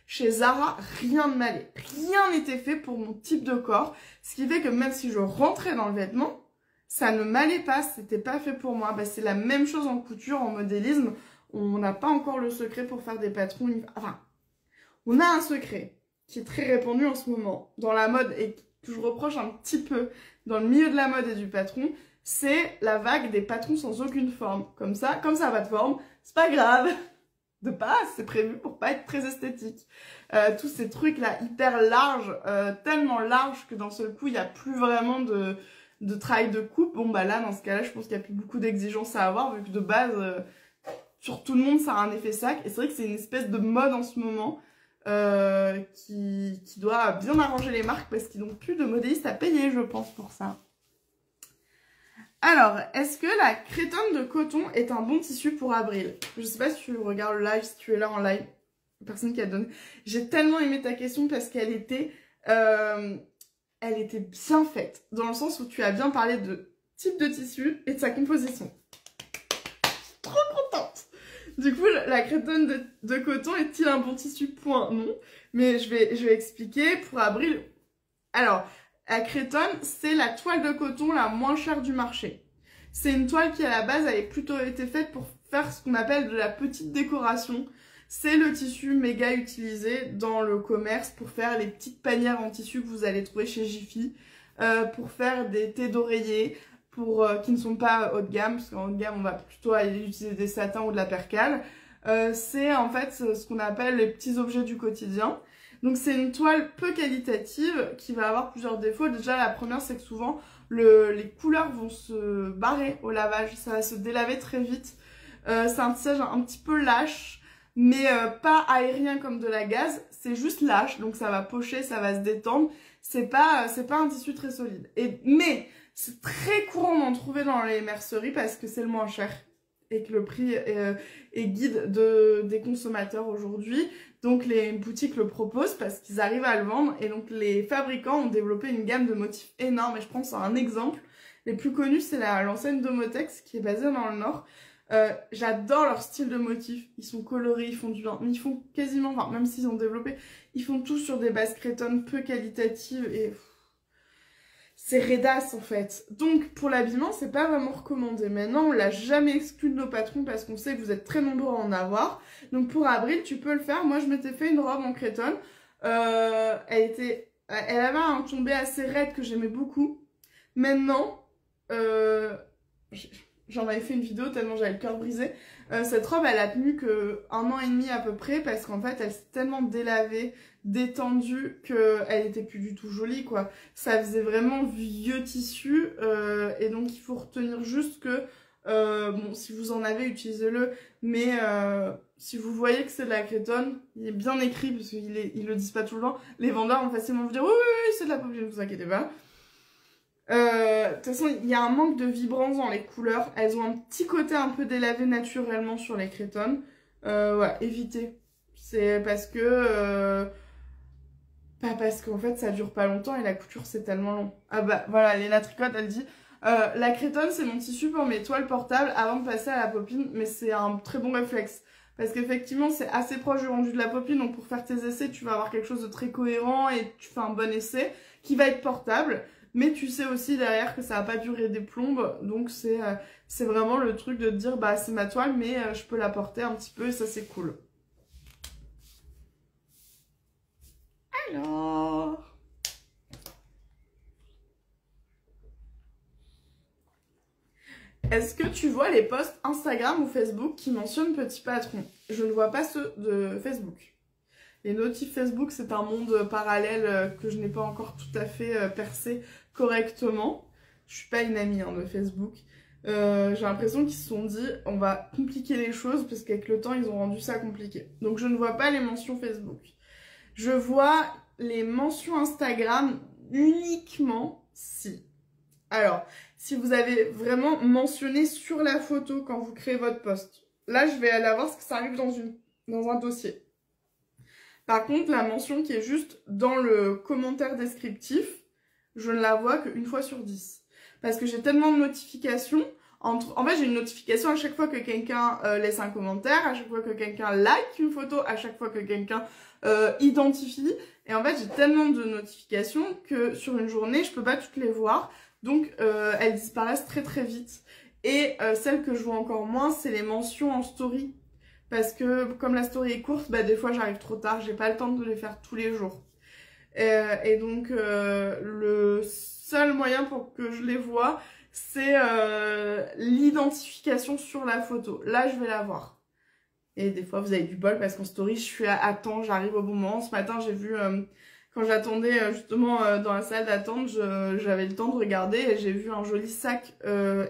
Chez Zara, rien ne m'allait. Rien n'était fait pour mon type de corps, ce qui fait que même si je rentrais dans le vêtement, ça ne m'allait pas, c'était pas fait pour moi. Bah, c'est la même chose en couture, en modélisme. On n'a pas encore le secret pour faire des patrons. Enfin, on a un secret qui est très répandu en ce moment dans la mode et que je reproche un petit peu dans le milieu de la mode et du patron. C'est la vague des patrons sans aucune forme. Comme ça n'a pas de forme, c'est pas grave. De base, c'est prévu pour pas être très esthétique. Tous ces trucs-là hyper larges, tellement larges que d'un seul coup, il n'y a plus vraiment de travail de coupe. Bon, bah là, dans ce cas-là, je pense qu'il n'y a plus beaucoup d'exigences à avoir, vu que de base, sur tout le monde, ça a un effet sac. Et c'est vrai que c'est une espèce de mode en ce moment qui doit bien arranger les marques parce qu'ils n'ont plus de modélistes à payer, je pense, pour ça. Alors, est-ce que la crétonne de coton est un bon tissu pour avril? Je sais pas si tu regardes le live, si tu es là en live. Personne qui a donné. J'ai tellement aimé ta question parce qu'elle était bien faite. Dans le sens où tu as bien parlé de type de tissu et de sa composition. Trop contente. Du coup, la crétonne de coton est-il un bon tissu? Point, non. Mais je vais expliquer pour avril. Alors, la crétonne, c'est la toile de coton la moins chère du marché. C'est une toile qui, à la base, avait plutôt été faite pour faire ce qu'on appelle de la petite décoration. C'est le tissu méga utilisé dans le commerce pour faire les petites panières en tissu que vous allez trouver chez Jiffy, pour faire des thés d'oreiller, qui ne sont pas haut de gamme, parce qu'en haut de gamme, on va plutôt aller utiliser des satins ou de la percale. C'est en fait ce qu'on appelle les petits objets du quotidien. Donc c'est une toile peu qualitative qui va avoir plusieurs défauts. Déjà la première c'est que souvent les couleurs vont se barrer au lavage, ça va se délaver très vite. C'est un tissage un petit peu lâche, mais pas aérien comme de la gaze, c'est juste lâche, donc ça va pocher, ça va se détendre. C'est pas un tissu très solide. Mais c'est très courant d'en trouver dans les merceries parce que c'est le moins cher et que le prix est guide des consommateurs aujourd'hui. Donc les boutiques le proposent parce qu'ils arrivent à le vendre et donc les fabricants ont développé une gamme de motifs énorme. Et je pense à un exemple. Les plus connus, c'est l'enseigne Domotex qui est basée dans le Nord. J'adore leur style de motifs. Ils sont colorés, ils font du bien. Mais ils font quasiment, enfin même s'ils ont développé, ils font tout sur des bases crétonnes peu qualitatives et c'est redasse en fait. Donc pour l'habillement, c'est pas vraiment recommandé. Maintenant, on l'a jamais exclu de nos patrons parce qu'on sait que vous êtes très nombreux à en avoir. Donc pour avril, tu peux le faire. Moi, je m'étais fait une robe en crétonne. Elle avait un tombé assez raide que j'aimais beaucoup. Maintenant, j'en avais fait une vidéo tellement j'avais le cœur brisé. Cette robe, elle a tenu que 1 an et demi à peu près parce qu'en fait, elle s'est tellement délavée, détendue qu'elle était plus du tout jolie, quoi. Ça faisait vraiment vieux tissu et donc il faut retenir juste que, bon, si vous en avez, utilisez-le, mais si vous voyez que c'est de la crétonne, il est bien écrit parce qu'ils le disent pas tout le temps. Les vendeurs vont facilement vous dire oui, oui, oui, c'est de la popeline, ne vous inquiétez pas. De toute façon, il y a un manque de vibrance dans les couleurs. Elles ont un petit côté un peu délavé naturellement sur les crétonnes. Voilà, évitez. C'est parce que... parce qu'en fait, ça dure pas longtemps et la couture, c'est tellement long. Ah bah, voilà, Léna Tricotte, elle dit... la crétonne, c'est mon tissu pour mes toiles portables avant de passer à la poppine, mais c'est un très bon réflexe. Parce qu'effectivement, c'est assez proche du rendu de la poppine, donc pour faire tes essais, tu vas avoir quelque chose de très cohérent et tu fais un bon essai qui va être portable. Mais tu sais aussi derrière que ça va pas durer des plombes, donc c'est vraiment le truc de te dire bah c'est ma toile mais je peux la porter un petit peu et ça c'est cool. Alors... Est-ce que tu vois les posts Instagram ou Facebook qui mentionnent Petit Patron? Je ne vois pas ceux de Facebook. Les notifs Facebook, c'est un monde parallèle que je n'ai pas encore tout à fait percé correctement. Je suis pas une amie de Facebook. J'ai l'impression qu'ils se sont dit on va compliquer les choses parce qu'avec le temps ils ont rendu ça compliqué. Donc je ne vois pas les mentions Facebook. Je vois les mentions Instagram uniquement si. Alors, si vous avez vraiment mentionné sur la photo quand vous créez votre post. Là, je vais aller voir ce que ça arrive dans un dossier. Par contre, la mention qui est juste dans le commentaire descriptif, je ne la vois qu'une fois sur 10. Parce que j'ai tellement de notifications. En fait, j'ai une notification à chaque fois que quelqu'un laisse un commentaire, à chaque fois que quelqu'un like une photo, à chaque fois que quelqu'un identifie. Et en fait, j'ai tellement de notifications que sur une journée, je peux pas toutes les voir. Donc, elles disparaissent très très vite. Et celles que je vois encore moins, c'est les mentions en story. Parce que comme la story est courte, bah, des fois j'arrive trop tard, j'ai pas le temps de les faire tous les jours. Et donc le seul moyen pour que je les vois, c'est l'identification sur la photo. Là je vais la voir. Et des fois vous avez du bol parce qu'en story je suis à temps, j'arrive au bon moment. Ce matin j'ai vu, quand j'attendais justement dans la salle d'attente, j'avais le temps de regarder et j'ai vu un joli sac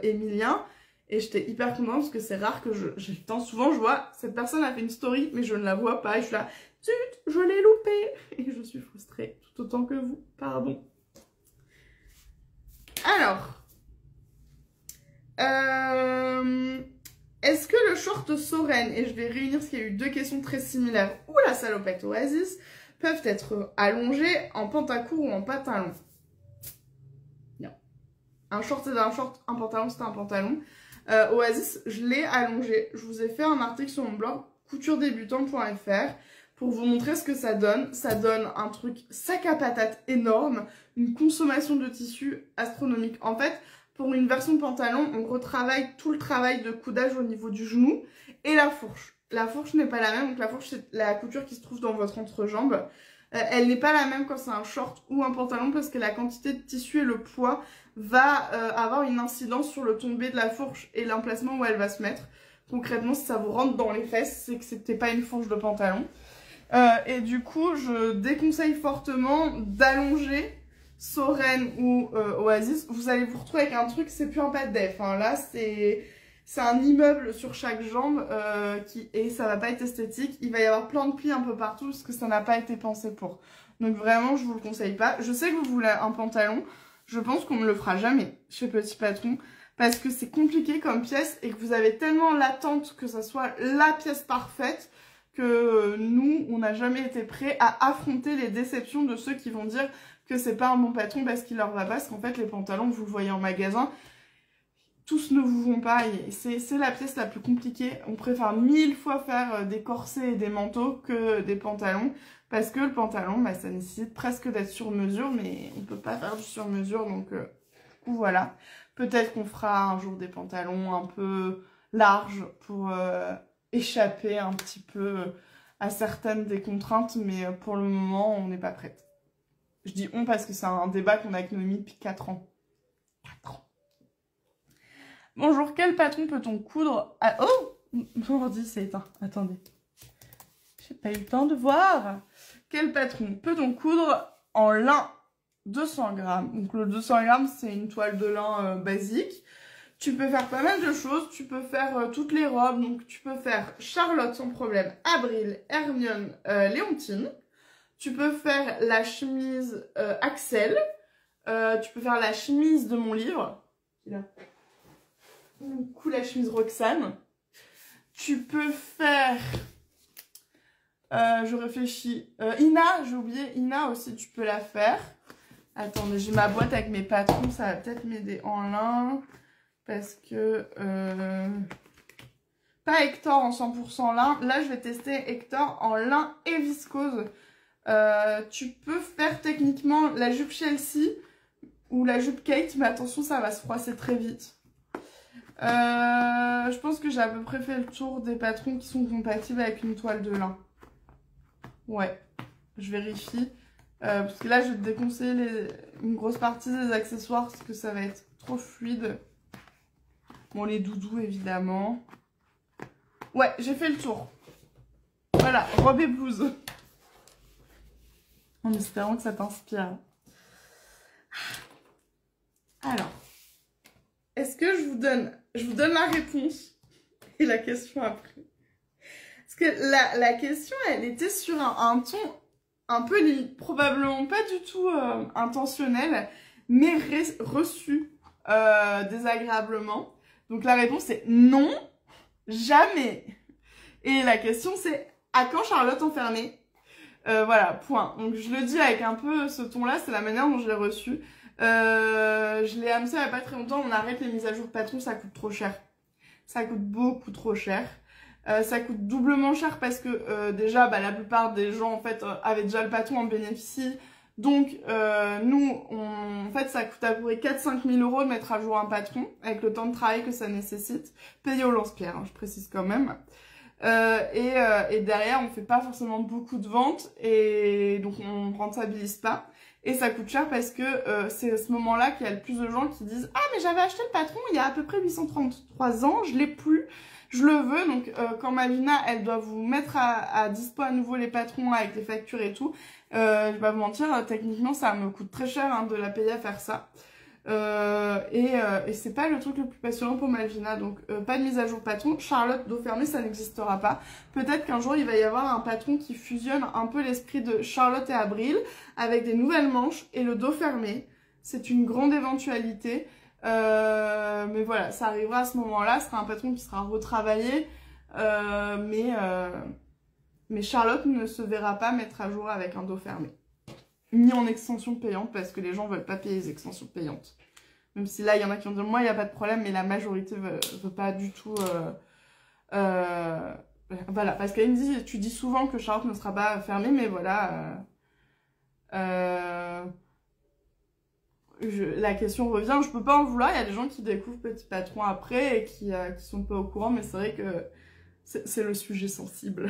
Emilien. Et j'étais hyper contente parce que c'est rare que j'ai le temps. Souvent, je vois, cette personne a fait une story, mais je ne la vois pas. Et je suis là, zut, je l'ai loupée. Et je suis frustrée, tout autant que vous. Pardon. Alors, Est-ce que le short Soren, et je vais réunir parce qu'il y a eu deux questions très similaires, ou la salopette Oasis, peuvent être allongés en pantacourt ou en pantalon? Non. Un short c'est un short, un pantalon c'est un pantalon. Oasis, je l'ai allongé. Je vous ai fait un article sur mon blog couturedébutant.fr pour vous montrer ce que ça donne. Ça donne un truc sac à patate énorme, une consommation de tissu astronomique. En fait, pour une version pantalon, on retravaille tout le travail de coudage au niveau du genou et la fourche. La fourche n'est pas la même, donc la fourche c'est la couture qui se trouve dans votre entrejambe. Elle n'est pas la même quand c'est un short ou un pantalon parce que la quantité de tissu et le poids va avoir une incidence sur le tombé de la fourche et l'emplacement où elle va se mettre. Concrètement, si ça vous rentre dans les fesses, c'est que c'était pas une fourche de pantalon. Et du coup, je déconseille fortement d'allonger Soren ou Oasis. Vous allez vous retrouver avec un truc, c'est plus un pas de def. Hein. Là, c'est un immeuble sur chaque jambe et ça va pas être esthétique. Il va y avoir plein de plis un peu partout parce que ça n'a pas été pensé pour. Donc vraiment, je vous le conseille pas. Je sais que vous voulez un pantalon. Je pense qu'on ne le fera jamais chez Petit Patron parce que c'est compliqué comme pièce et que vous avez tellement l'attente que ça soit la pièce parfaite que nous, on n'a jamais été prêts à affronter les déceptions de ceux qui vont dire que c'est pas un bon patron parce qu'il leur va pas. Parce qu'en fait, les pantalons, vous le voyez en magasin, tous ne vous vont pas. C'est la pièce la plus compliquée. On préfère 1000 fois faire des corsets et des manteaux que des pantalons. Parce que le pantalon, bah, ça nécessite presque d'être sur mesure, mais on peut pas faire du sur mesure. Donc, du coup, voilà. Peut-être qu'on fera un jour des pantalons un peu larges pour échapper un petit peu à certaines des contraintes. Mais pour le moment, on n'est pas prête. Je dis on parce que c'est un débat qu'on a avec Noémie depuis 4 ans. 4 ans. Bonjour, quel patron peut-on coudre à... Oh, mon ordi s'est éteint. Attendez. J'ai pas eu le temps de voir. Quel patron peut-on coudre en lin 200 grammes? Donc le 200 grammes, c'est une toile de lin basique. Tu peux faire pas mal de choses. Tu peux faire toutes les robes. Donc tu peux faire Charlotte sans problème, Avril, Hermione, Léontine. Tu peux faire la chemise Axel. Tu peux faire la chemise de mon livre. Du coup, la chemise Roxane. Tu peux faire... je réfléchis. Ina, j'ai oublié. Ina aussi, tu peux la faire. Attendez, j'ai ma boîte avec mes patrons. Ça va peut-être m'aider en lin. Parce que... pas Hector en 100% lin. Là, je vais tester Hector en lin et viscose. Tu peux faire techniquement la jupe Chelsea ou la jupe Kate. Mais attention, ça va se froisser très vite. Je pense que j'ai à peu près fait le tour des patrons qui sont compatibles avec une toile de lin. Ouais, je vérifie. Parce que là, je vais te déconseiller une grosse partie des accessoires parce que ça va être trop fluide. Bon, les doudous, évidemment. Ouais, j'ai fait le tour. Voilà, robe et blouse. En espérant que ça t'inspire. Alors, est-ce que je vous donne la réponse et la question après? Parce que la question, elle était sur un ton un peu limite, probablement pas du tout intentionnel, mais reçu désagréablement. Donc la réponse est non, jamais. Et la question c'est à quand Charlotte enfermée? Voilà, point. Donc je le dis avec un peu ce ton-là, c'est la manière dont je l'ai reçu. Je l'ai annoncé il n'y a pas très longtemps, on arrête les mises à jour patron, ça coûte trop cher. Ça coûte beaucoup trop cher. Ça coûte doublement cher parce que déjà bah, la plupart des gens en fait avaient déjà le patron, en bénéficient. Donc nous, en fait ça coûte à peu près 4-5 000 € de mettre à jour un patron avec le temps de travail que ça nécessite. Payé au lance-pierre, hein, je précise quand même. Et derrière on fait pas forcément beaucoup de ventes et donc on ne rentabilise pas. Et ça coûte cher parce que c'est à ce moment-là qu'il y a le plus de gens qui disent « Ah mais j'avais acheté le patron il y a à peu près 833 ans, je l'ai plus, je le veux. » Donc quand Malvina, elle doit vous mettre à dispo à nouveau les patrons avec les factures et tout, je vais pas vous mentir, techniquement ça me coûte très cher hein, de la payer à faire ça. Et c'est pas le truc le plus passionnant pour Malvina, donc pas de mise à jour patron. Charlotte dos fermé, ça n'existera pas. Peut-être qu'un jour il va y avoir un patron qui fusionne un peu l'esprit de Charlotte et Avril avec des nouvelles manches et le dos fermé. C'est une grande éventualité. Mais voilà, ça arrivera à ce moment-là, ce sera un patron qui sera retravaillé, mais Charlotte ne se verra pas mettre à jour avec un dos fermé. Ni en extension payante, parce que les gens veulent pas payer les extensions payantes. Même si là, il y en a qui vont dire, moi, il n'y a pas de problème, mais la majorité veut pas du tout... voilà, parce qu'elle me dit, tu dis souvent que Charlotte ne sera pas fermée, mais voilà... la question revient, je peux pas en vouloir, il y a des gens qui découvrent Petit Patron après et qui sont pas au courant, mais c'est vrai que c'est le sujet sensible,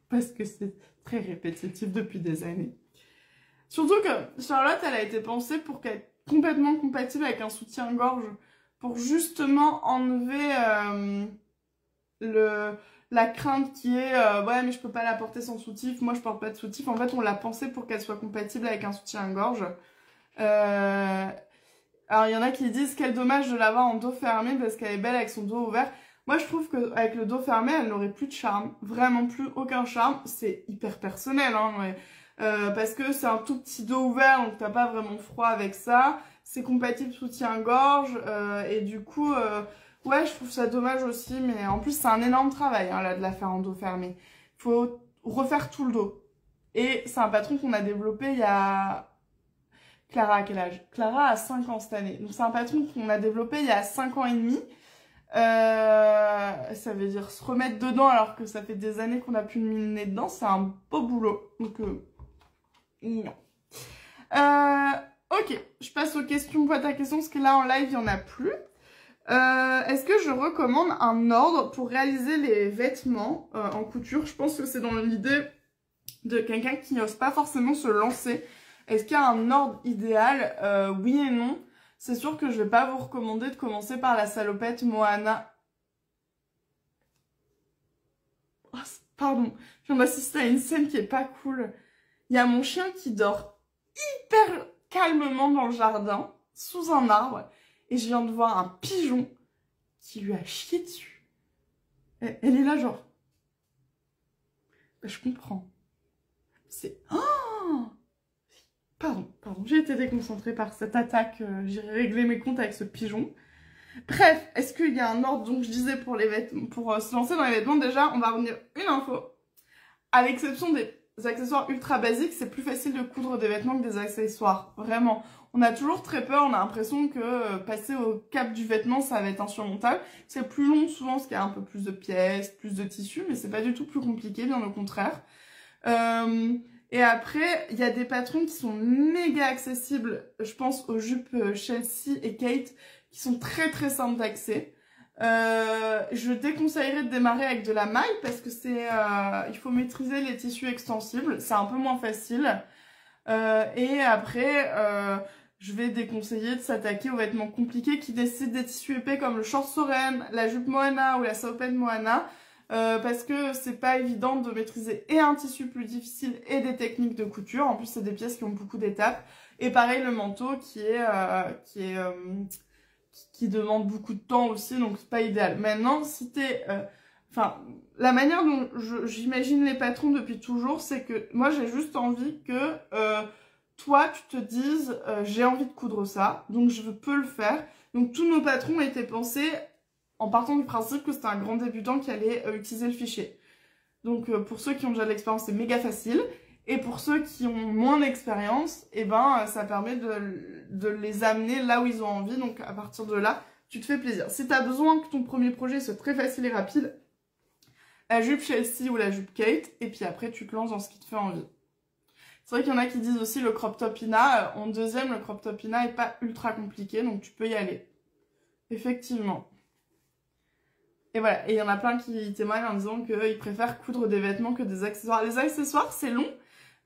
parce que c'est très répétitif depuis des années. Surtout que Charlotte, elle a été pensée pour qu'elle complètement compatible avec un soutien-gorge pour justement enlever la crainte qui est ouais mais je peux pas la porter sans soutif, moi je porte pas de soutif. En fait on l'a pensé pour qu'elle soit compatible avec un soutien-gorge. Alors il y en a qui disent quel dommage de l'avoir en dos fermé parce qu'elle est belle avec son dos ouvert. Moi je trouve qu'avec le dos fermé elle n'aurait plus de charme, vraiment plus aucun charme. C'est hyper personnel hein, mais... parce que c'est un tout petit dos ouvert, donc t'as pas vraiment froid avec ça. C'est compatible soutien-gorge, et du coup, ouais, je trouve ça dommage aussi, mais en plus, c'est un énorme travail, hein, là, de la faire en dos fermé. Faut refaire tout le dos. Et c'est un patron qu'on a développé il y a... Clara a quel âge? Clara a 5 ans cette année. Donc c'est un patron qu'on a développé il y a 5 ans et demi. Ça veut dire se remettre dedans alors que ça fait des années qu'on a plus mis le nez dedans. C'est un beau boulot. Donc... non. Ok, je passe aux questions, boîte à questions, parce que là en live, il n'y en a plus. Est-ce que je recommande un ordre pour réaliser les vêtements en couture? Je pense que c'est dans l'idée de quelqu'un qui n'ose pas forcément se lancer. Est-ce qu'il y a un ordre idéal? Oui et non. C'est sûr que je vais pas vous recommander de commencer par la salopette Moana. Oh, pardon, je viens d'assister à une scène qui est pas cool. Il y a mon chien qui dort hyper calmement dans le jardin, sous un arbre, et je viens de voir un pigeon qui lui a chié dessus. Elle est là genre... Je comprends. C'est... Oh, pardon, j'ai été déconcentrée par cette attaque. J'ai réglé mes comptes avec ce pigeon. Bref, est-ce qu'il y a un ordre? Donc je disais pour les vêtements, pour se lancer dans les vêtements, déjà, on va revenir une info. À l'exception des accessoires ultra basiques, c'est plus facile de coudre des vêtements que des accessoires. Vraiment. On a toujours très peur, on a l'impression que passer au cap du vêtement, ça va être insurmontable. C'est plus long souvent parce qu'il y a un peu plus de pièces, plus de tissus, mais c'est pas du tout plus compliqué, bien au contraire. Et après, il y a des patrons qui sont méga accessibles. Je pense aux jupes Chelsea et Kate, qui sont très très simples d'accès. Je déconseillerais de démarrer avec de la maille parce que il faut maîtriser les tissus extensibles, c'est un peu moins facile. Et après, je vais déconseiller de s'attaquer aux vêtements compliqués qui nécessitent des tissus épais comme le short Soren, la jupe Moana ou la salopette Moana, parce que c'est pas évident de maîtriser et un tissu plus difficile et des techniques de couture. En plus, c'est des pièces qui ont beaucoup d'étapes. Et pareil, le manteau qui demande beaucoup de temps aussi, donc c'est pas idéal. Maintenant, si t'es... la manière dont j'imagine les patrons depuis toujours, c'est que moi, j'ai juste envie que toi, tu te dises j'ai envie de coudre ça, donc je peux le faire. Donc tous nos patrons étaient pensés en partant du principe que c'était un grand débutant qui allait utiliser le fichier. Donc pour ceux qui ont déjà de l'expérience, c'est méga facile. Et pour ceux qui ont moins d'expérience, eh ben, ça permet de les amener là où ils ont envie. Donc à partir de là, tu te fais plaisir. Si tu as besoin que ton premier projet soit très facile et rapide, la jupe Chelsea ou la jupe Kate, et puis après tu te lances dans ce qui te fait envie. C'est vrai qu'il y en a qui disent aussi le crop top Ina. En deuxième, le crop top Ina est pas ultra compliqué, donc tu peux y aller. Effectivement. Et voilà, et il y en a plein qui témoignent en disant qu'ils préfèrent coudre des vêtements que des accessoires. Les accessoires, c'est long.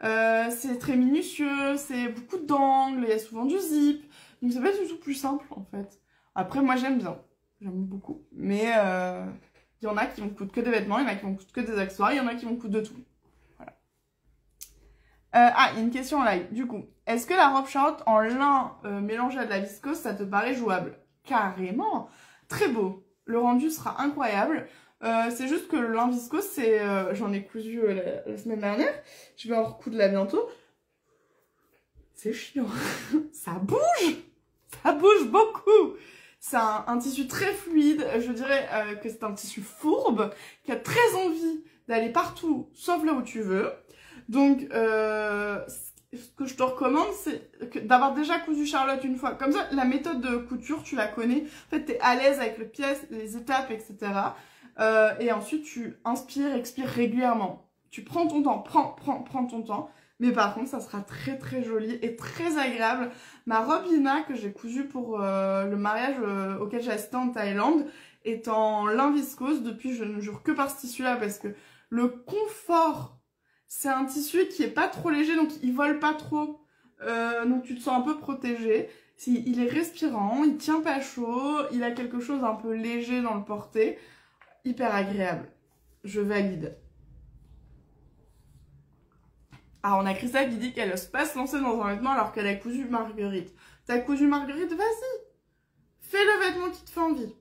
C'est très minutieux, c'est beaucoup d'angles, il y a souvent du zip, donc c'est pas du tout plus simple en fait. Après moi j'aime bien, j'aime beaucoup, mais il y en a qui vont coudre que des vêtements, il y en a qui vont coudre que des accessoires, il y en a qui vont coudre de tout. Voilà. Il y a une question en live, du coup, est-ce que la robe Charlotte en lin mélangée à de la viscose, ça te paraît jouable? Carrément, très beau, le rendu sera incroyable. C'est juste que le lin viscose, j'en ai cousu la semaine dernière. Je vais en recoudre là bientôt. C'est chiant. Ça bouge beaucoup. C'est un tissu très fluide, je dirais que c'est un tissu fourbe, qui a très envie d'aller partout, sauf là où tu veux. Donc, ce que je te recommande, c'est d'avoir déjà cousu Charlotte une fois. Comme ça, la méthode de couture, tu la connais. En fait, tu es à l'aise avec les pièces, les étapes, etc. Et ensuite, tu inspires, expires régulièrement. Tu prends ton temps, prends ton temps. Mais par contre, ça sera très très joli et très agréable. Ma robe Ina que j'ai cousue pour le mariage auquel j'ai assisté en Thaïlande est en lin viscose. Depuis, je ne jure que par ce tissu-là parce que le confort, c'est un tissu qui est pas trop léger, donc il vole pas trop. Donc tu te sens un peu protégé. Il est respirant, il tient pas chaud, il a quelque chose un peu léger dans le porté. Hyper agréable. Je valide. Ah, on a Christelle qui dit qu'elle n'ose pas se lancer dans un vêtement alors qu'elle a cousu Marguerite. T'as cousu Marguerite, vas-y. Fais le vêtement qui te fait envie.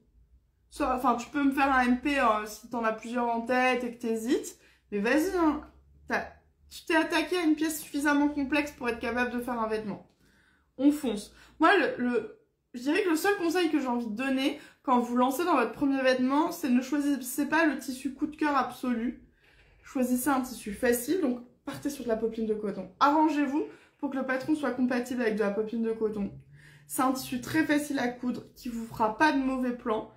Enfin, tu peux me faire un MP si t'en as plusieurs en tête et que t'hésites. Mais vas-y, hein. Tu t'es attaqué à une pièce suffisamment complexe pour être capable de faire un vêtement. On fonce. Moi, je dirais que le seul conseil que j'ai envie de donner quand vous lancez dans votre premier vêtement, c'est ne choisissez pas le tissu coup de cœur absolu. Choisissez un tissu facile, donc partez sur de la popeline de coton. Arrangez-vous pour que le patron soit compatible avec de la popeline de coton. C'est un tissu très facile à coudre, qui vous fera pas de mauvais plans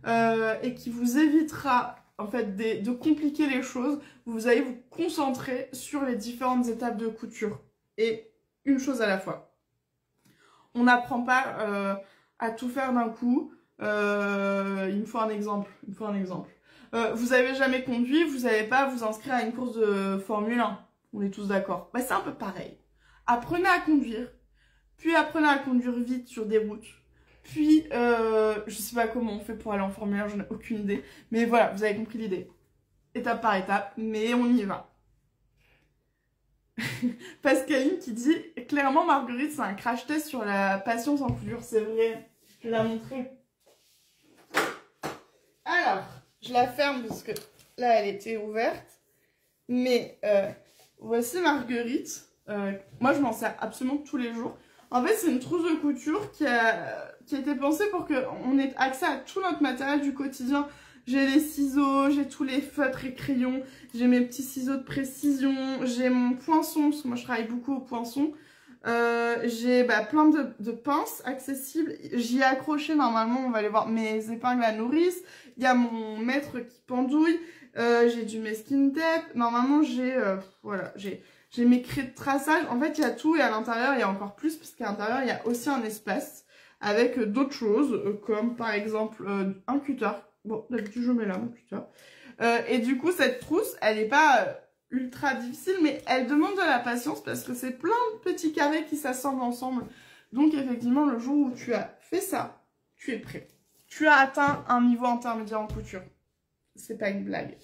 et qui vous évitera en fait de compliquer les choses. Vous allez vous concentrer sur les différentes étapes de couture et une chose à la fois. On n'apprend pas à tout faire d'un coup. Il me faut un exemple. Vous avez jamais conduit, vous n'allez pas vous inscrire à une course de Formule 1. On est tous d'accord. Bah, c'est un peu pareil. Apprenez à conduire, puis apprenez à conduire vite sur des routes. Puis, je sais pas comment on fait pour aller en Formule 1, j'en ai aucune idée. Mais voilà, vous avez compris l'idée. Étape par étape, mais on y va. Pascaline qui dit « Clairement, Marguerite, c'est un crash test sur la patience en coulure. » C'est vrai, je vais la montrer. Alors, je la ferme parce que là, elle était ouverte. Mais voici Marguerite. Moi, je m'en sers absolument tous les jours. En fait, c'est une trousse de couture qui a été pensée pour qu'on ait accès à tout notre matériel du quotidien. J'ai les ciseaux, j'ai tous les feutres et crayons, j'ai mes petits ciseaux de précision, j'ai mon poinçon, parce que moi je travaille beaucoup au poinçon. J'ai plein de pinces accessibles. J'y ai accroché normalement, on va aller voir mes épingles à nourrice. Il y a mon mètre qui pendouille. J'ai du masking tape. Normalement, voilà, j'ai mes craies de traçage. En fait, il y a tout et à l'intérieur, il y a encore plus parce qu'à l'intérieur, il y a aussi un espace avec d'autres choses comme par exemple un cutter. Bon, d'habitude, je mets là mon cutter. Et du coup, cette trousse, elle n'est pas ultra difficile, mais elle demande de la patience parce que c'est plein de petits carrés qui s'assemblent ensemble. Donc, effectivement, le jour où tu as fait ça, tu es prêt. Tu as atteint un niveau intermédiaire en couture. C'est pas une blague.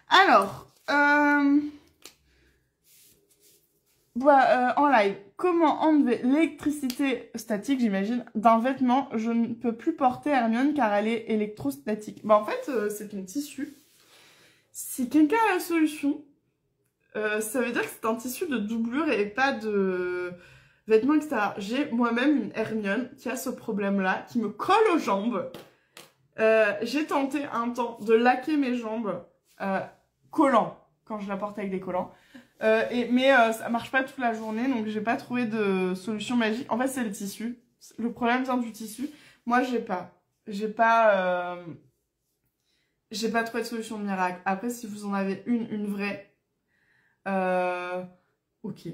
Alors, en live, comment enlever l'électricité statique, j'imagine, d'un vêtement? Je ne peux plus porter Hermione car elle est électrostatique. Bah, en fait, c'est ton tissu. Si quelqu'un a la solution, ça veut dire que c'est un tissu de doublure et pas de vêtements extérieurs. J'ai moi-même une Hermione qui a ce problème-là, qui me colle aux jambes. J'ai tenté un temps de laquer mes jambes collants, quand je la porte avec des collants. Mais ça marche pas toute la journée, donc j'ai pas trouvé de solution magique. En fait, c'est le tissu. Le problème vient du tissu. Moi, j'ai pas trouvé de solution miracle. Après, si vous en avez une vraie, ok.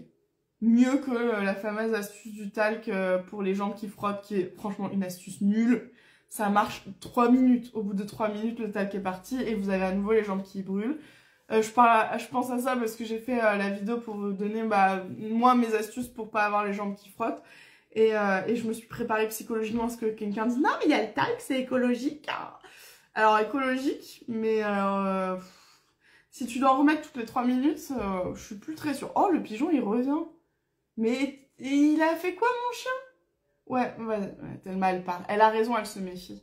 Mieux que la fameuse astuce du talc pour les jambes qui frottent, qui est franchement une astuce nulle. Ça marche 3 minutes. Au bout de 3 minutes, le talc est parti et vous avez à nouveau les jambes qui brûlent. Je pense à ça parce que j'ai fait la vidéo pour vous donner moi mes astuces pour pas avoir les jambes qui frottent. Et je me suis préparée psychologiquement à ce que quelqu'un dise « Non, mais il y a le talc, c'est écologique. » Alors, écologique, mais si tu dois en remettre toutes les 3 minutes, je suis plus très sûre. Oh, le pigeon, il revient. Mais il a fait quoi, mon chien? Ouais, tellement elle part. Elle a raison, elle se méfie.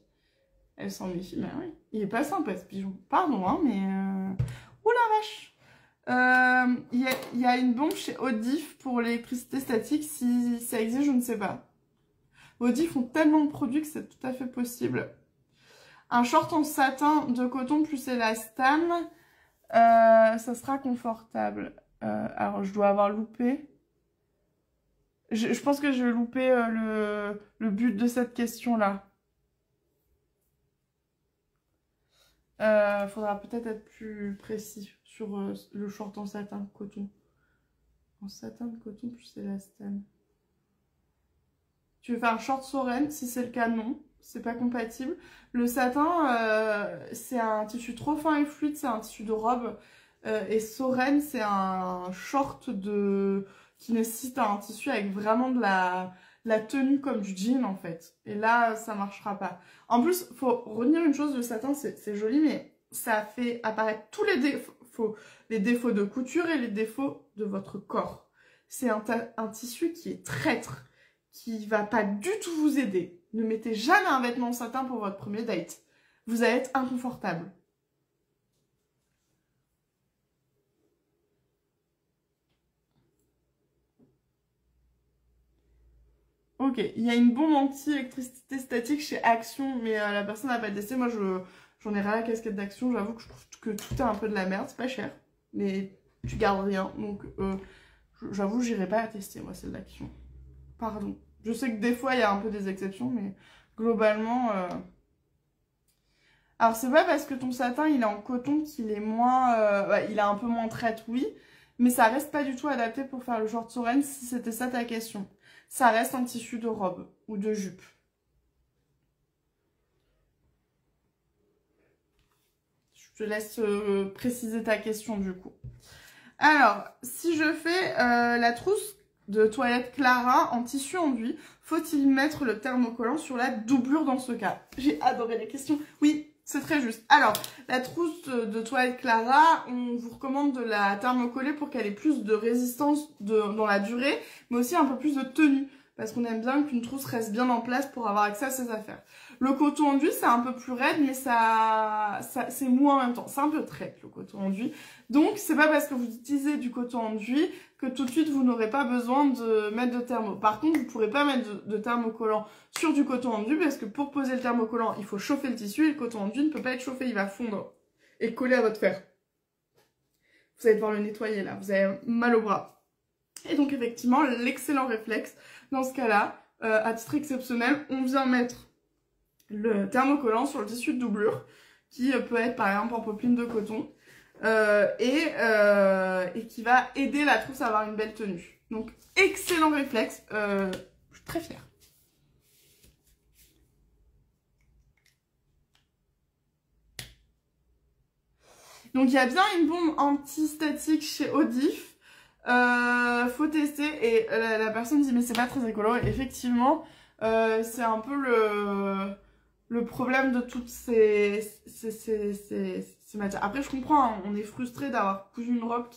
Elle s'en méfie, mais oui. Il est pas sympa, ce pigeon. Pardon, hein, mais... Ouh la vache! Il y a une bombe chez Audif pour l'électricité statique. Si ça existe, je ne sais pas. Audi font tellement de produits que c'est tout à fait possible. Un short en satin de coton plus élastane, ça sera confortable. Alors, je dois avoir loupé. Je pense que j'ai loupé le but de cette question-là. Faudra peut-être être plus précis sur le short en satin de coton. En satin de coton plus élastane. Tu veux faire un short Soren? Si c'est le cas, non. C'est pas compatible. Le satin, c'est un tissu trop fin et fluide. C'est un tissu de robe. Et Soren, c'est un short qui nécessite un tissu avec vraiment de la tenue comme du jean, en fait. Et là, ça marchera pas. En plus, faut retenir une chose, le satin, c'est joli, mais ça fait apparaître tous les défauts de couture et les défauts de votre corps. C'est un tissu qui est traître, qui va pas du tout vous aider. Ne mettez jamais un vêtement en satin pour votre premier date. Vous allez être inconfortable. Ok, il y a une bombe anti-électricité statique chez Action, mais la personne n'a pas testé. Moi, j'en ai ras la casquette d'Action. J'avoue que je trouve que tout est un peu de la merde. C'est pas cher, mais tu gardes rien. Donc, j'avoue, j'irai pas la tester, moi, celle d'Action. Pardon. Je sais que des fois, il y a un peu des exceptions, mais globalement... Alors, c'est pas parce que ton satin, il est en coton qu'il est moins... il a un peu moins traite, oui. Mais ça reste pas du tout adapté pour faire le short Soren, si c'était ça ta question. Ça reste un tissu de robe ou de jupe. Je te laisse préciser ta question, du coup. Alors, si je fais la trousse de toilette Clara en tissu enduit, faut-il mettre le thermocollant sur la doublure dans ce cas? J'ai adoré les questions. Oui, c'est très juste. Alors, la trousse de toilette Clara, on vous recommande de la thermocoller pour qu'elle ait plus de résistance dans la durée, mais aussi un peu plus de tenue, parce qu'on aime bien qu'une trousse reste bien en place pour avoir accès à ses affaires. Le coton enduit, c'est un peu plus raide, mais c'est mou en même temps. C'est un peu traître, le coton enduit. Donc, c'est pas parce que vous utilisez du coton enduit que tout de suite, vous n'aurez pas besoin de mettre de thermo. Par contre, vous ne pourrez pas mettre de thermocollant sur du coton enduit parce que pour poser le thermocollant, il faut chauffer le tissu et le coton enduit ne peut pas être chauffé, il va fondre et coller à votre fer. Vous allez devoir le nettoyer là, vous avez mal au bras. Et donc, effectivement, l'excellent réflexe, dans ce cas-là, à titre exceptionnel, on vient mettre le thermocollant sur le tissu de doublure qui peut être par exemple en popeline de coton et qui va aider la trousse à avoir une belle tenue. Donc excellent réflexe, je suis très fière. Donc il y a bien une bombe anti-statique chez Audif, faut tester et la personne dit mais c'est pas très écolo. Et effectivement c'est un peu le problème de toutes ces matières. Après, je comprends, hein, on est frustré d'avoir cousu une robe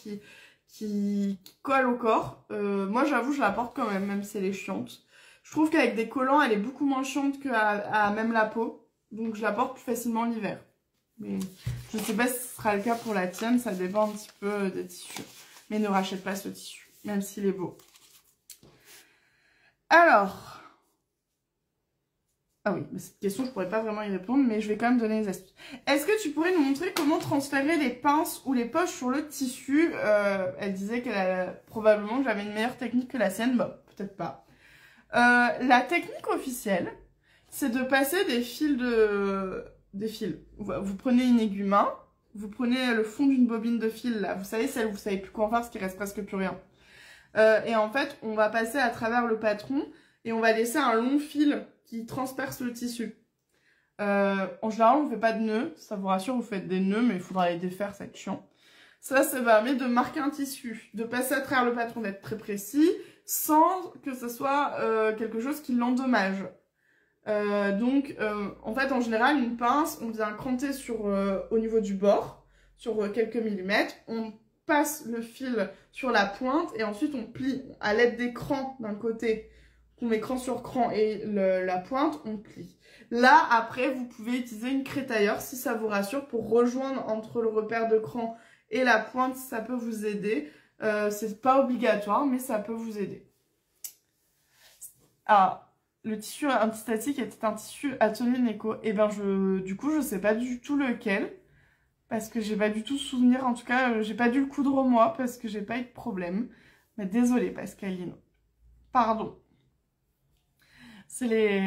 qui colle au corps. Moi, j'avoue, je la porte quand même si elle est chiante. Je trouve qu'avec des collants, elle est beaucoup moins chiante qu'à même la peau. Donc, je la porte plus facilement l'hiver. Mais je ne sais pas si ce sera le cas pour la tienne, ça dépend un petit peu des tissus. Mais ne rachète pas ce tissu, même s'il est beau. Alors... Ah oui, mais cette question, je pourrais pas vraiment y répondre, mais je vais quand même donner les astuces. Est-ce que tu pourrais nous montrer comment transférer les pinces ou les poches sur le tissu? Elle disait probablement que j'avais une meilleure technique que la sienne. Bon, peut-être pas. La technique officielle, c'est de passer des fils Vous prenez une aiguille main, vous prenez le fond d'une bobine de fil, là. Vous savez, celle où vous savez plus quoi en faire, parce qu'il reste presque plus rien. Et en fait, on va passer à travers le patron et on va laisser un long fil qui transperce le tissu. En général, on ne fait pas de nœuds. Ça vous rassure, vous faites des nœuds, mais il faudra les défaire, ça va être chiant. Ça permet de marquer un tissu, de passer à travers le patron, d'être très précis, sans que ce soit quelque chose qui l'endommage. En fait, en général, une pince, on vient cranter au niveau du bord, sur quelques millimètres. On passe le fil sur la pointe et ensuite on plie à l'aide des crans d'un côté. On met cran sur cran et la pointe, on plie. Là, après, vous pouvez utiliser une crétailleur si ça vous rassure pour rejoindre entre le repère de cran et la pointe, ça peut vous aider. C'est pas obligatoire, mais ça peut vous aider. Alors, le tissu antistatique était un tissu Atelier Neko. Et ben du coup je sais pas du tout lequel. Parce que j'ai pas du tout souvenir, en tout cas j'ai pas dû le coudre moi parce que j'ai pas eu de problème. Mais désolée Pascaline. Pardon. C'est les...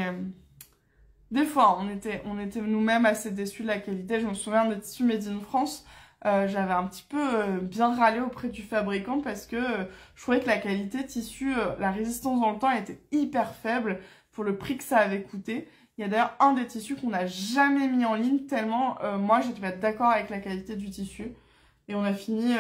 Des fois on était nous-mêmes assez déçus de la qualité. Je me souviens des tissus Made in France. J'avais un petit peu bien râlé auprès du fabricant parce que je trouvais que la qualité tissu, la résistance dans le temps était hyper faible pour le prix que ça avait coûté. Il y a d'ailleurs un des tissus qu'on n'a jamais mis en ligne tellement moi j'étais pas d'accord avec la qualité du tissu. Et on a fini,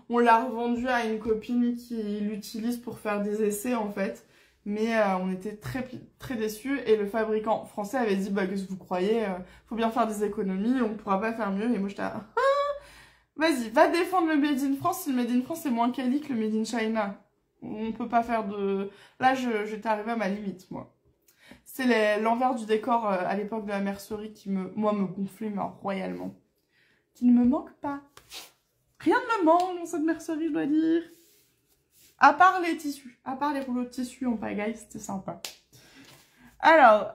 on l'a revendu à une copine qui l'utilise pour faire des essais en fait. Mais on était très déçus et le fabricant français avait dit bah qu'est-ce que vous croyez, faut bien faire des économies, on pourra pas faire mieux. Et moi j'étais vas-y, va défendre le Made in France si le Made in France est moins quali que le Made in China. On peut pas faire de... Là j'étais arrivée à ma limite moi. C'est l'envers du décor à l'époque de la mercerie qui me gonflait mais royalement. Qui ne me manque pas. Rien ne me manque dans cette mercerie je dois dire. À part les tissus, à part les rouleaux de tissu en pagaille, c'était sympa. Alors,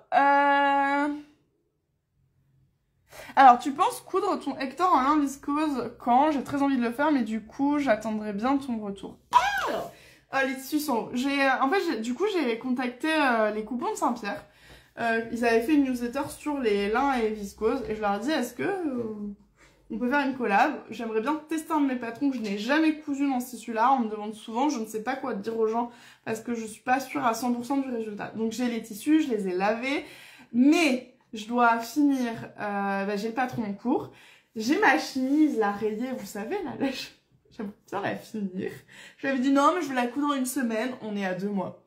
tu penses coudre ton Hector en lin viscose quand? J'ai très envie de le faire, mais du coup, j'attendrai bien ton retour. Alors, les tissus sont... Du coup, j'ai contacté les coupons de Saint-Pierre. Ils avaient fait une newsletter sur les lins et viscoses, et je leur ai dit, est-ce que... on peut faire une collab. J'aimerais bien tester un de mes patrons que je n'ai jamais cousu dans ce tissu-là. On me demande souvent, je ne sais pas quoi dire aux gens parce que je suis pas sûre à 100% du résultat. Donc j'ai les tissus, je les ai lavés, mais je dois finir, j'ai le patron en cours. J'ai ma chemise, la rayée, vous savez, là j'aimerais bien la finir. Je lui avais dit non, mais je vais la coudre en une semaine, on est à 2 mois.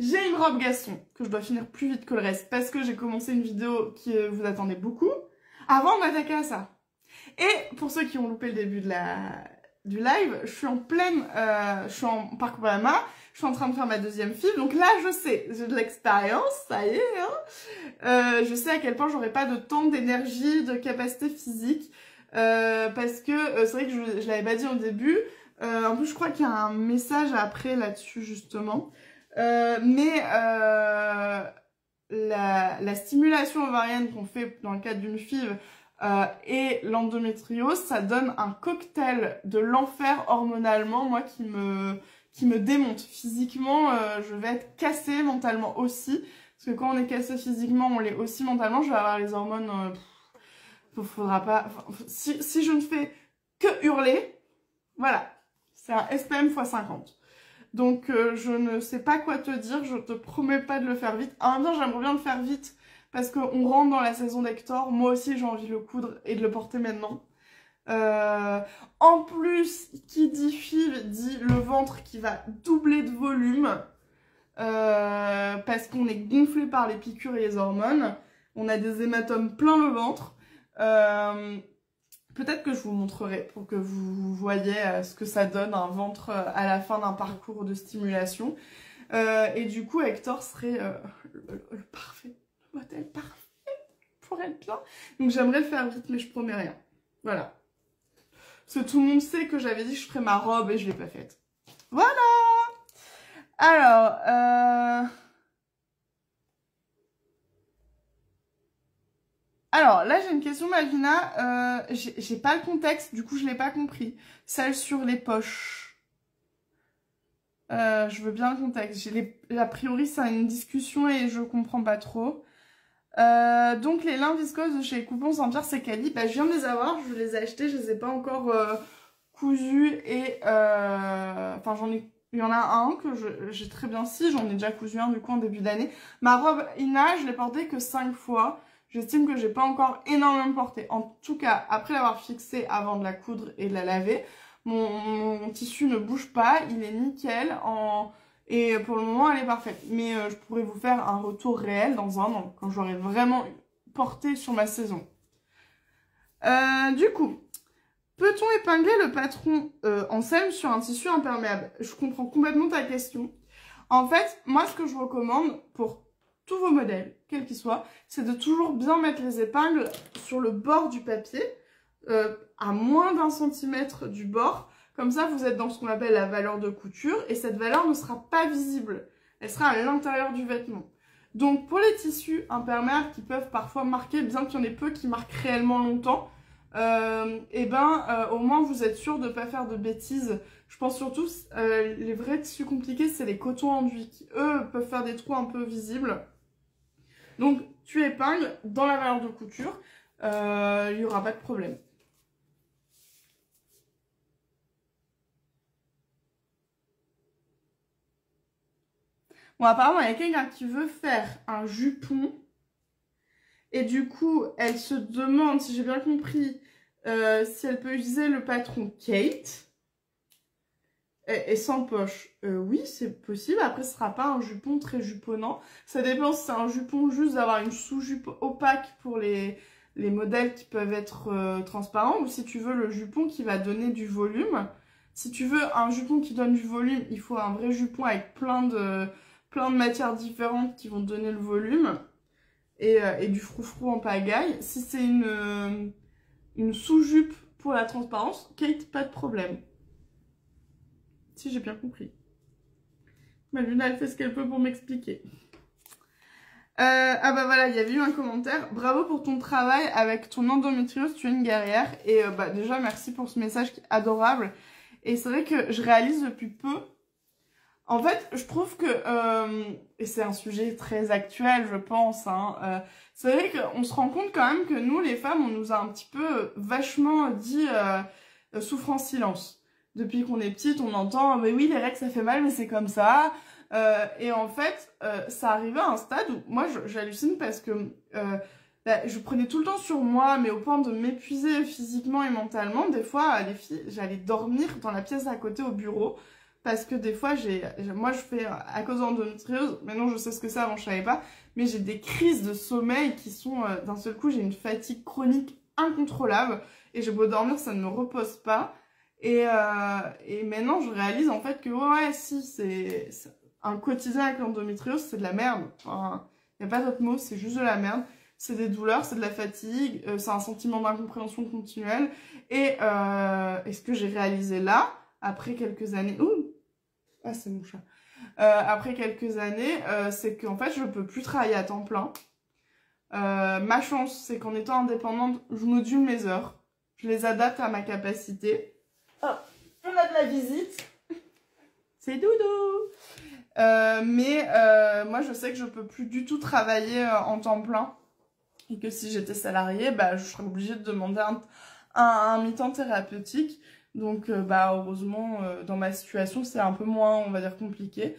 J'ai une robe Gaston que je dois finir plus vite que le reste parce que j'ai commencé une vidéo qui vous attendait beaucoup. Avant de m'attaquer à ça. Et pour ceux qui ont loupé le début du live, je suis en pleine... je suis en parcours Bahama, je suis en train de faire ma deuxième file. Donc là, je sais, j'ai de l'expérience, ça y est. Hein. Je sais à quel point j'aurai pas de temps, d'énergie, de capacité physique. Parce que c'est vrai que je l'avais pas dit au début. En plus, je crois qu'il y a un message après là-dessus, justement. La stimulation ovarienne qu'on fait dans le cadre d'une FIV et l'endométriose, ça donne un cocktail de l'enfer hormonalement, moi, qui me démonte. Physiquement, je vais être cassée mentalement aussi. Parce que quand on est cassé physiquement, on l'est aussi mentalement. Je vais avoir les hormones... faudra pas... Si je ne fais que hurler, voilà. C'est un SPM x 50. Donc je ne sais pas quoi te dire, je te promets pas de le faire vite. En même temps, j'aimerais bien le faire vite parce qu'on rentre dans la saison d'Hector. Moi aussi, j'ai envie de le coudre et de le porter maintenant. En plus, qui dit FIV dit le ventre qui va doubler de volume parce qu'on est gonflé par les piqûres et les hormones. On a des hématomes plein le ventre. Peut-être que je vous montrerai pour que vous voyez ce que ça donne un ventre à la fin d'un parcours de stimulation. Et du coup, Hector serait le parfait, le modèle parfait pour être bien. Donc j'aimerais le faire vite, mais je promets rien. Voilà. Parce que tout le monde sait que j'avais dit que je ferais ma robe et je ne l'ai pas faite. Voilà. Alors, là, j'ai une question, Malvina. J'ai pas le contexte, du coup, je l'ai pas compris. Celle sur les poches. Je veux bien le contexte. A priori, c'est une discussion et je comprends pas trop. Donc, les lins viscoses de chez Coupons Saint-Pierre, c'est quali. Bah, je viens de les avoir, je les ai achetés, je les ai pas encore cousus et... Enfin, il y en a un que j'ai très bien si, j'en ai déjà cousu un du coup en début d'année. Ma robe Ina, je l'ai portée que 5 fois. J'estime que j'ai pas encore énormément porté. En tout cas, après l'avoir fixée avant de la coudre et de la laver, mon tissu ne bouge pas, il est nickel. Et pour le moment, elle est parfaite. Mais je pourrais vous faire un retour réel dans un an, quand j'aurai vraiment porté sur ma saison. Du coup, peut-on épingler le patron en sème sur un tissu imperméable? Je comprends complètement ta question. En fait, moi, ce que je recommande pour tous vos modèles, quels qu'ils soient, c'est de toujours bien mettre les épingles sur le bord du papier, à moins d'1 centimètre du bord. Comme ça, vous êtes dans ce qu'on appelle la valeur de couture et cette valeur ne sera pas visible. elle sera à l'intérieur du vêtement. Donc pour les tissus imperméables qui peuvent parfois marquer, bien qu'il y en ait peu qui marquent réellement longtemps, au moins vous êtes sûr de ne pas faire de bêtises. Je pense surtout, les vrais tissus compliqués, c'est les cotons enduits qui, eux, peuvent faire des trous un peu visibles. Donc tu épingles dans la valeur de couture, il n'y aura pas de problème. Bon, apparemment, il y a quelqu'un qui veut faire un jupon. Et du coup, elle se demande, si j'ai bien compris, si elle peut utiliser le patron Kate. Et sans poche. Oui, c'est possible. Après, ce sera pas un jupon très juponnant. Ça dépend si c'est un jupon juste d'avoir une sous-jupe opaque pour les modèles qui peuvent être transparents. Ou si tu veux le jupon qui va donner du volume. Si tu veux un jupon qui donne du volume, il faut un vrai jupon avec plein de matières différentes qui vont donner le volume et du froufrou en pagaille. Si c'est une sous-jupe pour la transparence, Kate, pas de problème. Si j'ai bien compris. Ma Luna, elle fait ce qu'elle peut pour m'expliquer. Ah bah voilà, il y avait eu un commentaire. Bravo pour ton travail avec ton endométriose, tu es une guerrière. Et déjà, merci pour ce message qui est adorable. Et c'est vrai que je réalise depuis peu. En fait, je trouve que, et c'est un sujet très actuel, je pense, hein, c'est vrai qu'on se rend compte quand même que nous, les femmes, on nous a un petit peu vachement dit souffrance silence. Depuis qu'on est petite, on entend, mais oui, les règles, ça fait mal, mais c'est comme ça. Et en fait, ça arrivait à un stade où, moi, j'hallucine parce que je prenais tout le temps sur moi, mais au point de m'épuiser physiquement et mentalement. Des fois, les filles, j'allais dormir dans la pièce à côté au bureau. Parce que des fois, moi je fais, à cause de l'endométriose, maintenant je sais ce que c'est, avant je savais pas, mais j'ai des crises de sommeil qui sont, d'un seul coup, j'ai une fatigue chronique incontrôlable, et j'ai beau dormir, ça ne me repose pas. Et maintenant, je réalise en fait que, ouais, si, c'est un quotidien avec l'endométriose, c'est de la merde. Enfin, y a pas d'autre mot, c'est juste de la merde. C'est des douleurs, c'est de la fatigue, c'est un sentiment d'incompréhension continuelle. Et ce que j'ai réalisé là, après quelques années... Ouh, ah, c'est mon chat. Après quelques années, c'est qu'en fait, je peux plus travailler à temps plein. Ma chance, c'est qu'en étant indépendante, je module mes heures. Je les adapte à ma capacité. Oh, on a de la visite. C'est Doudou. Moi, je sais que je peux plus du tout travailler en temps plein. Et que si j'étais salariée, bah, je serais obligée de demander un mi-temps thérapeutique. Donc, heureusement, dans ma situation, c'est un peu moins, on va dire, compliqué.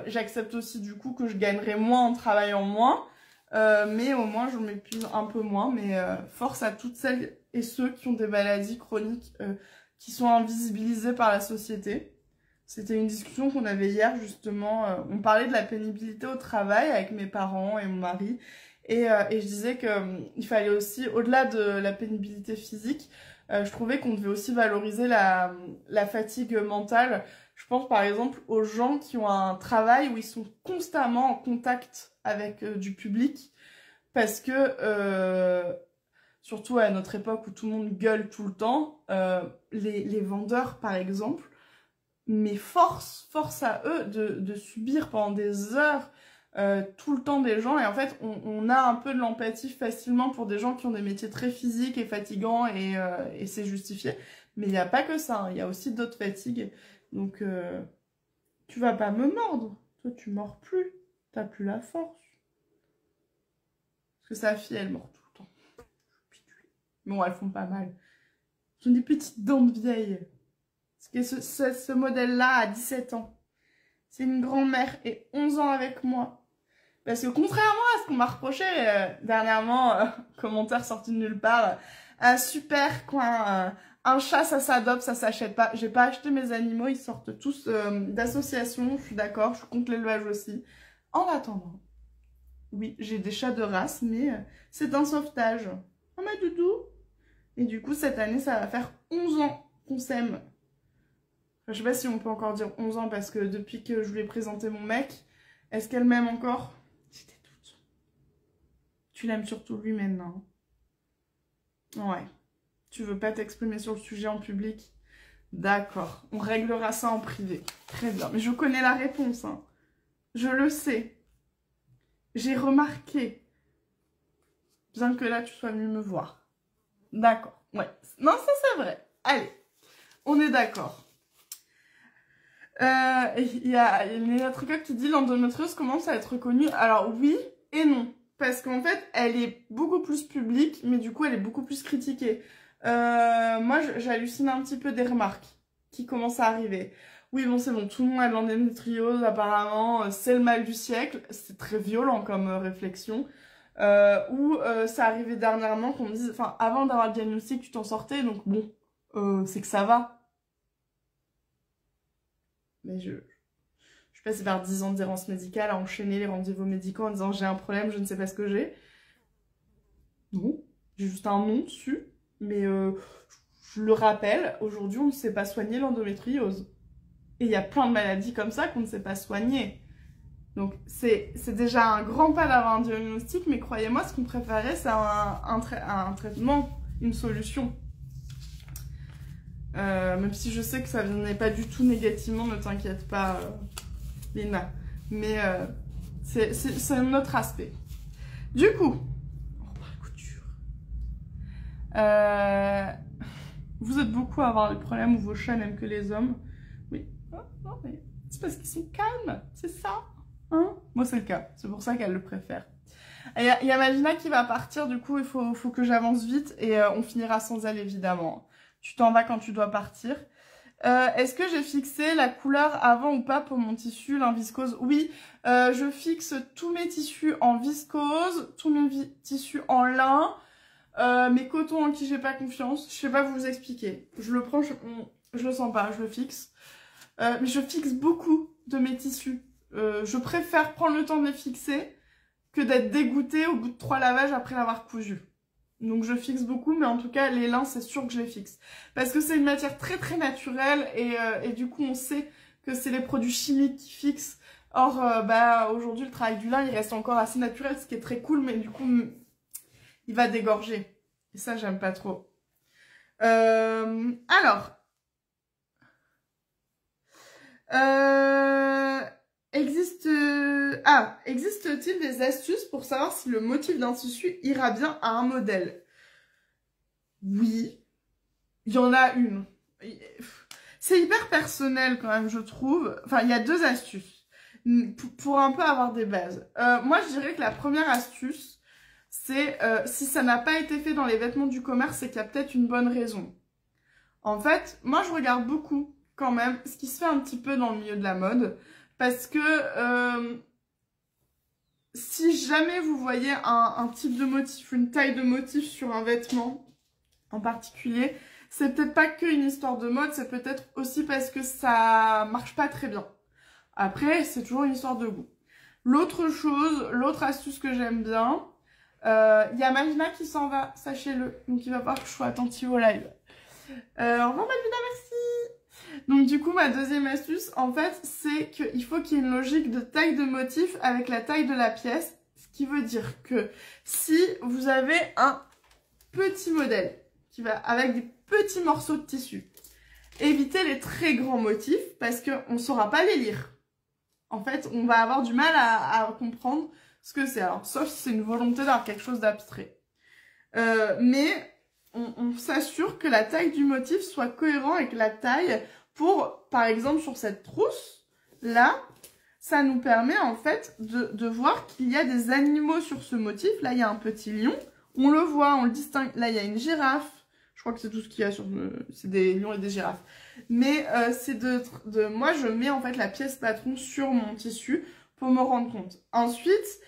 J'accepte aussi, du coup, que je gagnerai moins en travaillant moins. Mais au moins, je m'épuise un peu moins. Mais force à toutes celles et ceux qui ont des maladies chroniques qui sont invisibilisées par la société. C'était une discussion qu'on avait hier, justement. On parlait de la pénibilité au travail avec mes parents et mon mari. Et je disais qu'il fallait aussi, au-delà de la pénibilité physique, je trouvais qu'on devait aussi valoriser la fatigue mentale. Je pense par exemple aux gens qui ont un travail où ils sont constamment en contact avec du public. Parce que, surtout à notre époque où tout le monde gueule tout le temps, les vendeurs par exemple, mais force à eux de subir pendant des heures tout le temps des gens. Et en fait, on a un peu de l'empathie facilement pour des gens qui ont des métiers très physiques et fatigants et c'est justifié. Mais il n'y a pas que ça, hein. Il y a aussi d'autres fatigues. Donc, tu vas pas me mordre. Toi, tu mords plus. T'as plus la force. Parce que sa fille, elle mord tout le temps. Bon, elles font pas mal. J'ai des petites dents de vieille. Parce que ce modèle-là a 17 ans. C'est une grand-mère et 11 ans avec moi. Parce que contrairement à ce qu'on m'a reproché dernièrement, commentaire sorti de nulle part, super quoi, un chat ça s'adopte, ça s'achète pas. J'ai pas acheté mes animaux, ils sortent tous d'associations, je suis d'accord, je compte l'élevage aussi. En attendant, oui, j'ai des chats de race, mais c'est un sauvetage. Oh ma doudou. Et du coup, cette année, ça va faire 11 ans qu'on s'aime. Enfin, je sais pas si on peut encore dire 11 ans, parce que depuis que je lui ai présenté mon mec, est-ce qu'elle m'aime encore? J'étais toute. Tu l'aimes surtout lui maintenant. Ouais. Tu veux pas t'exprimer sur le sujet en public? D'accord. On réglera ça en privé. Très bien. Mais je connais la réponse, hein. Je le sais. J'ai remarqué. Bien que là, tu sois venu me voir. D'accord. Ouais. Non, ça c'est vrai. Allez. On est d'accord. Il y a Léna Trucoc qui dit l'endométriose commence à être reconnue. Alors oui et non. Parce qu'en fait, elle est beaucoup plus publique, mais du coup, elle est beaucoup plus critiquée. Moi, j'hallucine un petit peu des remarques qui commencent à arriver. Oui, bon, c'est bon, tout le monde a de l'endométriose, apparemment, c'est le mal du siècle. C'est très violent comme réflexion. Ou ça arrivait dernièrement qu'on me dise, enfin, avant d'avoir le diagnostic, tu t'en sortais, donc bon, c'est que ça va. Mais je suis passée par 10 ans d'errance médicale à enchaîner les rendez-vous médicaux en disant j'ai un problème, je ne sais pas ce que j'ai. Non, j'ai juste un nom dessus. Mais je le rappelle, aujourd'hui on ne sait pas soigner l'endométriose. Et il y a plein de maladies comme ça qu'on ne sait pas soigner. Donc c'est déjà un grand pas d'avoir un diagnostic, mais croyez-moi, ce qu'on préférait, c'est un traitement, une solution. Même si je sais que ça n'est pas du tout négativement, ne t'inquiète pas, Léna. Mais c'est un autre aspect. Du coup, on parle couture. Vous êtes beaucoup à avoir des problèmes où vos chats n'aiment que les hommes. Oui, non, mais c'est parce qu'ils sont calmes, c'est ça. Hein? Moi, c'est le cas. C'est pour ça qu'elle le préfère. Il y a Malvina qui va partir, du coup, il faut que j'avance vite et on finira sans elle, évidemment. Tu t'en vas quand tu dois partir. Est-ce que j'ai fixé la couleur avant ou pas pour mon tissu, lin viscose? Oui, je fixe tous mes tissus en viscose, tous mes tissus en lin, mes cotons en qui j'ai pas confiance. Je sais pas vous expliquer. Je le prends, je le sens pas, je le fixe. Mais je fixe beaucoup de mes tissus. Je préfère prendre le temps de les fixer que d'être dégoûtée au bout de 3 lavages après l'avoir cousu. Donc je fixe beaucoup, mais en tout cas, les lins, c'est sûr que je les fixe. Parce que c'est une matière très très naturelle et du coup, on sait que c'est les produits chimiques qui fixent. Or, aujourd'hui, le travail du lin, il reste encore assez naturel, ce qui est très cool, mais du coup, il va dégorger. Et ça, j'aime pas trop. Alors... existe-t-il des astuces pour savoir si le motif d'un tissu ira bien à un modèle? Oui, il y en a une. C'est hyper personnel quand même, je trouve. Enfin, il y a 2 astuces pour un peu avoir des bases. Moi, je dirais que la première astuce, c'est si ça n'a pas été fait dans les vêtements du commerce, c'est qu'il y a peut-être une bonne raison. En fait, moi, je regarde beaucoup quand même ce qui se fait un petit peu dans le milieu de la mode. Parce que si jamais vous voyez un type de motif, une taille de motif sur un vêtement en particulier, c'est peut-être pas qu'une histoire de mode, c'est peut-être aussi parce que ça marche pas très bien. Après, c'est toujours une histoire de goût. L'autre chose, l'autre astuce que j'aime bien, il y a Malvina qui s'en va, sachez-le. Donc il va falloir que je sois attentive au live. Au revoir Malvina, merci. Donc du coup, ma deuxième astuce, en fait, c'est qu'il faut qu'il y ait une logique de taille de motif avec la taille de la pièce. Ce qui veut dire que si vous avez un petit modèle qui va avec des petits morceaux de tissu, évitez les très grands motifs parce qu'on ne saura pas les lire. En fait, on va avoir du mal à comprendre ce que c'est. Alors, sauf si c'est une volonté d'avoir quelque chose d'abstrait. Mais on s'assure que la taille du motif soit cohérente avec la taille pour, par exemple, sur cette trousse, là, ça nous permet en fait de voir qu'il y a des animaux sur ce motif. Là, il y a un petit lion. On le voit, on le distingue. Là, il y a une girafe. Je crois que c'est tout ce qu'il y a sur... c'est des lions et des girafes. Mais c'est moi, je mets en fait la pièce patron sur mon tissu pour me rendre compte. Ensuite,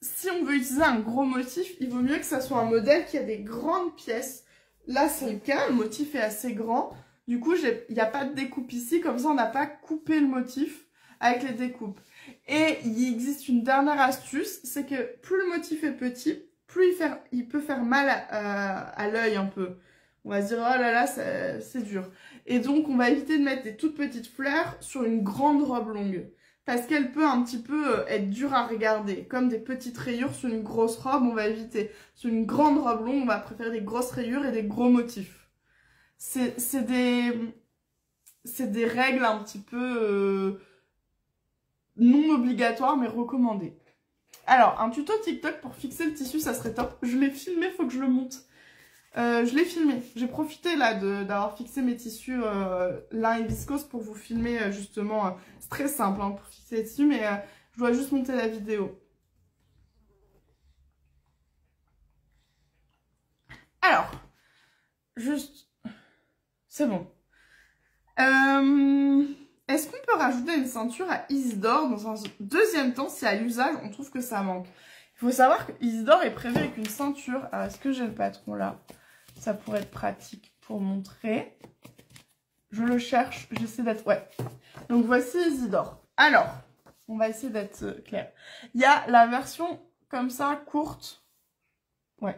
si on veut utiliser un gros motif, il vaut mieux que ça soit un modèle qui a des grandes pièces. Là, c'est le cas. Le motif est assez grand. Du coup, il n'y a pas de découpe ici. Comme ça, on n'a pas coupé le motif avec les découpes. Et il existe une dernière astuce, c'est que plus le motif est petit, plus il peut faire mal à l'œil un peu. On va se dire, oh là là, c'est dur. Et donc, on va éviter de mettre des toutes petites fleurs sur une grande robe longue. Parce qu'elle peut un petit peu être dure à regarder. Comme des petites rayures sur une grosse robe, on va éviter. Sur une grande robe longue, on va préférer des grosses rayures et des gros motifs. C'est des règles un petit peu non obligatoire mais recommandé. Alors, un tuto TikTok pour fixer le tissu, ça serait top. Je l'ai filmé, faut que je le monte. Je l'ai filmé. J'ai profité là d'avoir fixé mes tissus lin et viscose pour vous filmer justement. C'est très simple hein, pour fixer les tissus, mais je dois juste monter la vidéo. Alors, juste... C'est bon. Est-ce qu'on peut rajouter une ceinture à Isidore dans un deuxième temps si à l'usage on trouve que ça manque? Il faut savoir que Isidore est prévu avec une ceinture. Alors, est-ce que j'ai le patron là? Ça pourrait être pratique pour montrer. Je le cherche, j'essaie d'être... Ouais. Donc voici Isidore. Alors, on va essayer d'être clair. Il y a la version comme ça, courte. Ouais.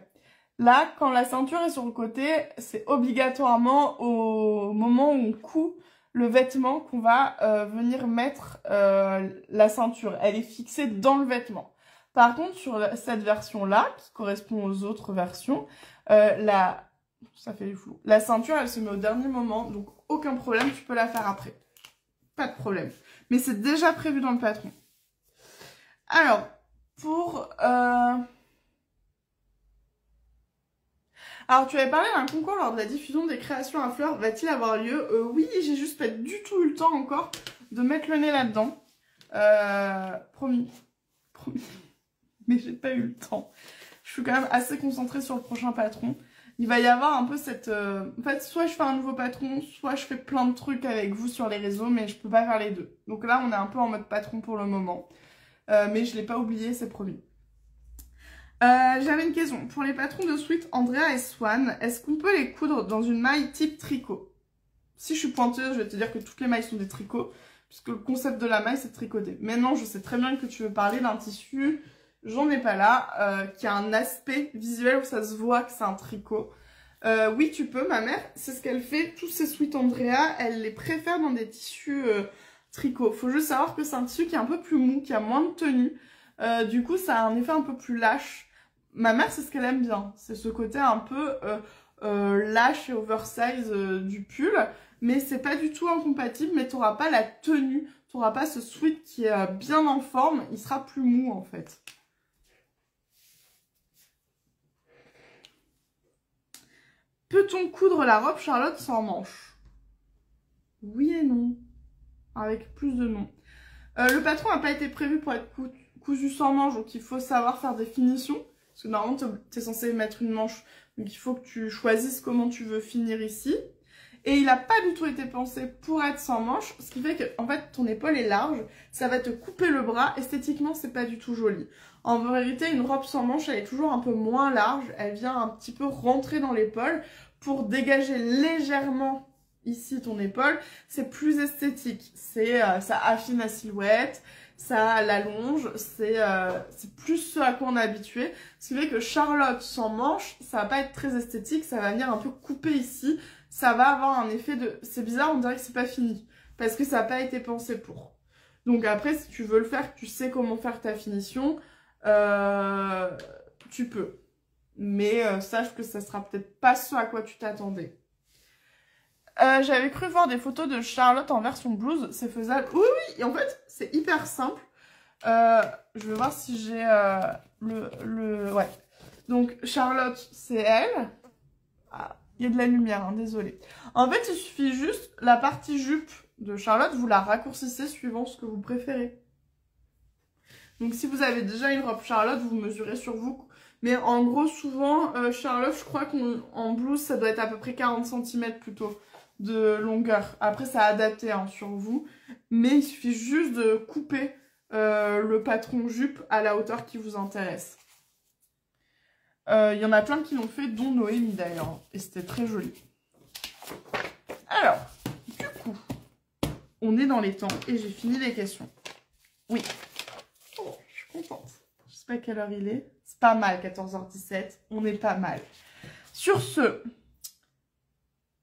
Là, quand la ceinture est sur le côté, c'est obligatoirement au moment où on coud le vêtement qu'on va venir mettre la ceinture. Elle est fixée dans le vêtement. Par contre, sur cette version-là, qui correspond aux autres versions, ça fait du flou. La ceinture, elle se met au dernier moment, donc aucun problème, tu peux la faire après. Pas de problème. Mais c'est déjà prévu dans le patron. Alors, pour... Alors, tu avais parlé d'un concours lors de la diffusion des créations à fleurs. Va-t-il avoir lieu? Oui, j'ai juste pas du tout eu le temps encore de mettre le nez là-dedans. Promis. Promis. Mais j'ai pas eu le temps. Je suis quand même assez concentrée sur le prochain patron. Il va y avoir un peu cette... En fait, soit je fais un nouveau patron, soit je fais plein de trucs avec vous sur les réseaux, mais je peux pas faire les deux. Donc là, on est un peu en mode patron pour le moment. Mais je l'ai pas oublié, c'est promis. J'avais une question. Pour les patrons de Sweet, Andrea et Swan, est-ce qu'on peut les coudre dans une maille type tricot? Si je suis pointeuse, je vais te dire que toutes les mailles sont des tricots, puisque le concept de la maille, c'est de tricoter. Mais non, je sais très bien que tu veux parler d'un tissu, j'en ai pas là, qui a un aspect visuel où ça se voit que c'est un tricot. Oui, tu peux. Ma mère, c'est ce qu'elle fait. Tous ses Sweet Andrea, elle les préfère dans des tissus tricot. Faut juste savoir que c'est un tissu qui est un peu plus mou, qui a moins de tenue. Du coup, ça a un effet un peu plus lâche. Ma mère, c'est ce qu'elle aime bien. C'est ce côté un peu lâche et oversize du pull. Mais c'est pas du tout incompatible, mais t'auras pas la tenue. T'auras pas ce sweat qui est bien en forme. Il sera plus mou, en fait. Peut-on coudre la robe Charlotte sans manches? Oui et non. Avec plus de non. Le patron n'a pas été prévu pour être cousu sans manche, donc il faut savoir faire des finitions. Parce que normalement, tu es censé mettre une manche. Donc il faut que tu choisisses comment tu veux finir ici. Et il n'a pas du tout été pensé pour être sans manche. Ce qui fait que en fait, ton épaule est large. Ça va te couper le bras. Esthétiquement, c'est pas du tout joli. En vérité, une robe sans manche, elle est toujours un peu moins large. Elle vient un petit peu rentrer dans l'épaule pour dégager légèrement ici ton épaule. C'est plus esthétique. Ça affine la silhouette. Ça l'allonge, c'est plus ce à quoi on est habitué. Ce qui fait que Charlotte sans manche, ça va pas être très esthétique, ça va venir un peu couper ici. Ça va avoir un effet de... C'est bizarre, on dirait que c'est pas fini. Parce que ça n'a pas été pensé pour. Donc après, si tu veux le faire, que tu sais comment faire ta finition, tu peux. Mais sache que ça sera peut-être pas ce à quoi tu t'attendais. J'avais cru voir des photos de Charlotte en version blouse, c'est faisable. Oui, oui, et en fait, c'est hyper simple. Je vais voir si j'ai Ouais. Donc, Charlotte, c'est elle. Ah, il y a de la lumière, hein, désolée. En fait, il suffit juste, la partie jupe de Charlotte, vous la raccourcissez suivant ce que vous préférez. Donc, si vous avez déjà une robe Charlotte, vous mesurez sur vous. Mais en gros, souvent, Charlotte, je crois qu'en blouse, ça doit être à peu près 40 cm plutôt de longueur. Après, ça a adapté hein, sur vous. Mais il suffit juste de couper le patron jupe à la hauteur qui vous intéresse. Il y en a plein qui l'ont fait, dont Noémie d'ailleurs. Et c'était très joli. Alors, du coup, on est dans les temps et j'ai fini les questions. Oui. Oh, je suis contente. Je sais pas à quelle heure il est. C'est pas mal, 14h17. On est pas mal. Sur ce...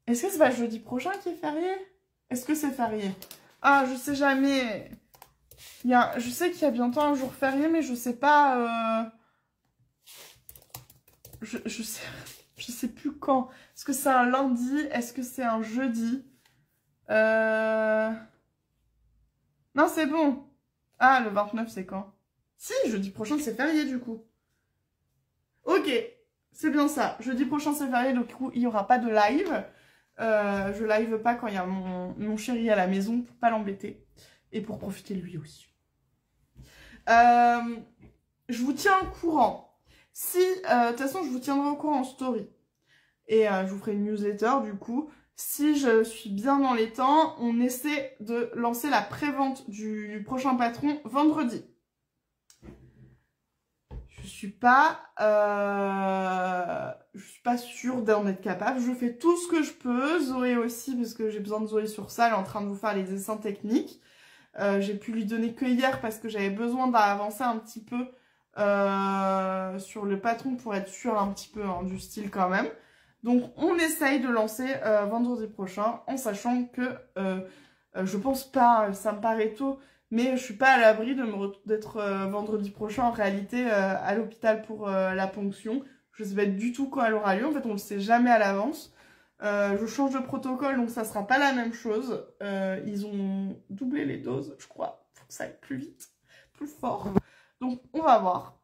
Est-ce que c'est pas jeudi prochain qui est férié? Est-ce que c'est férié? Ah, je sais jamais. Je sais qu'il y a bientôt un jour férié, mais je sais pas... Je sais plus quand. Est-ce que c'est un lundi? Est-ce que c'est un jeudi? Non, c'est bon. Ah, le 29, c'est quand? Si, jeudi prochain, c'est férié, du coup. Ok, c'est bien ça. Jeudi prochain, c'est férié, donc du coup, il n'y aura pas de live. Je live pas quand il y a mon chéri à la maison pour pas l'embêter. Et pour profiter de lui aussi. Je vous tiens au courant. Si, de toute façon, je vous tiendrai au courant en story. Et je vous ferai une newsletter, du coup. Si je suis bien dans les temps, on essaie de lancer la prévente du prochain patron vendredi. Je suis pas sûre d'en être capable. Je fais tout ce que je peux. Zoé aussi, parce que j'ai besoin de Zoé sur ça. Elle est en train de vous faire les dessins techniques. J'ai pu lui donner que hier parce que j'avais besoin d'avancer un petit peu sur le patron pour être sûre un petit peu du style quand même. Donc on essaye de lancer vendredi prochain en sachant que je pense pas, ça me paraît tôt, mais je suis pas à l'abri d'être vendredi prochain en réalité à l'hôpital pour la ponction. Je sais pas du tout quand elle aura lieu, en fait on le sait jamais à l'avance. Je change de protocole donc ça sera pas la même chose. Ils ont doublé les doses je crois, pour que ça aille plus vite, plus fort. Donc on va voir.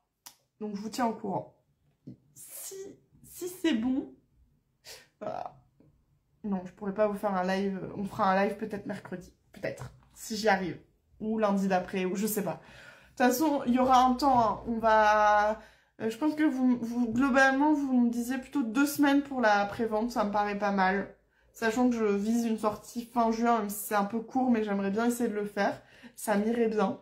Donc je vous tiens au courant. Si c'est bon... Non, je pourrais pas vous faire un live. On fera un live peut-être mercredi. Peut-être. Si j'y arrive. Ou lundi d'après. Ou je sais pas. De toute façon, il y aura un temps. Hein. On va... je pense que globalement, vous me disiez plutôt 2 semaines pour la prévente. Ça me paraît pas mal. Sachant que je vise une sortie fin juin. Même si c'est un peu court. Mais j'aimerais bien essayer de le faire. Ça m'irait bien.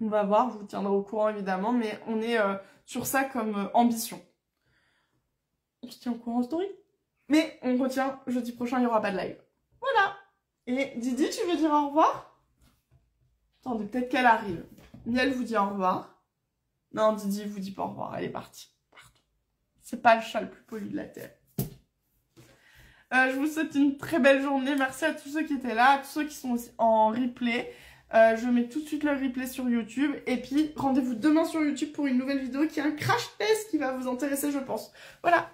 On va voir. Je vous tiendrai au courant évidemment. Mais on est sur ça comme ambition. On se tient au courant en story. Mais on retient, jeudi prochain, il n'y aura pas de live. Voilà. Et Didi, tu veux dire au revoir? Attendez, peut-être qu'elle arrive. Miel vous dit au revoir. Non, Didi vous dit pas au revoir, elle est partie. Pardon. C'est pas le chat le plus poli de la Terre. Je vous souhaite une très belle journée. Merci à tous ceux qui étaient là, à tous ceux qui sont aussi en replay. Je mets tout de suite le replay sur YouTube. Et puis, rendez-vous demain sur YouTube pour une nouvelle vidéo qui est un crash test qui va vous intéresser, je pense. Voilà.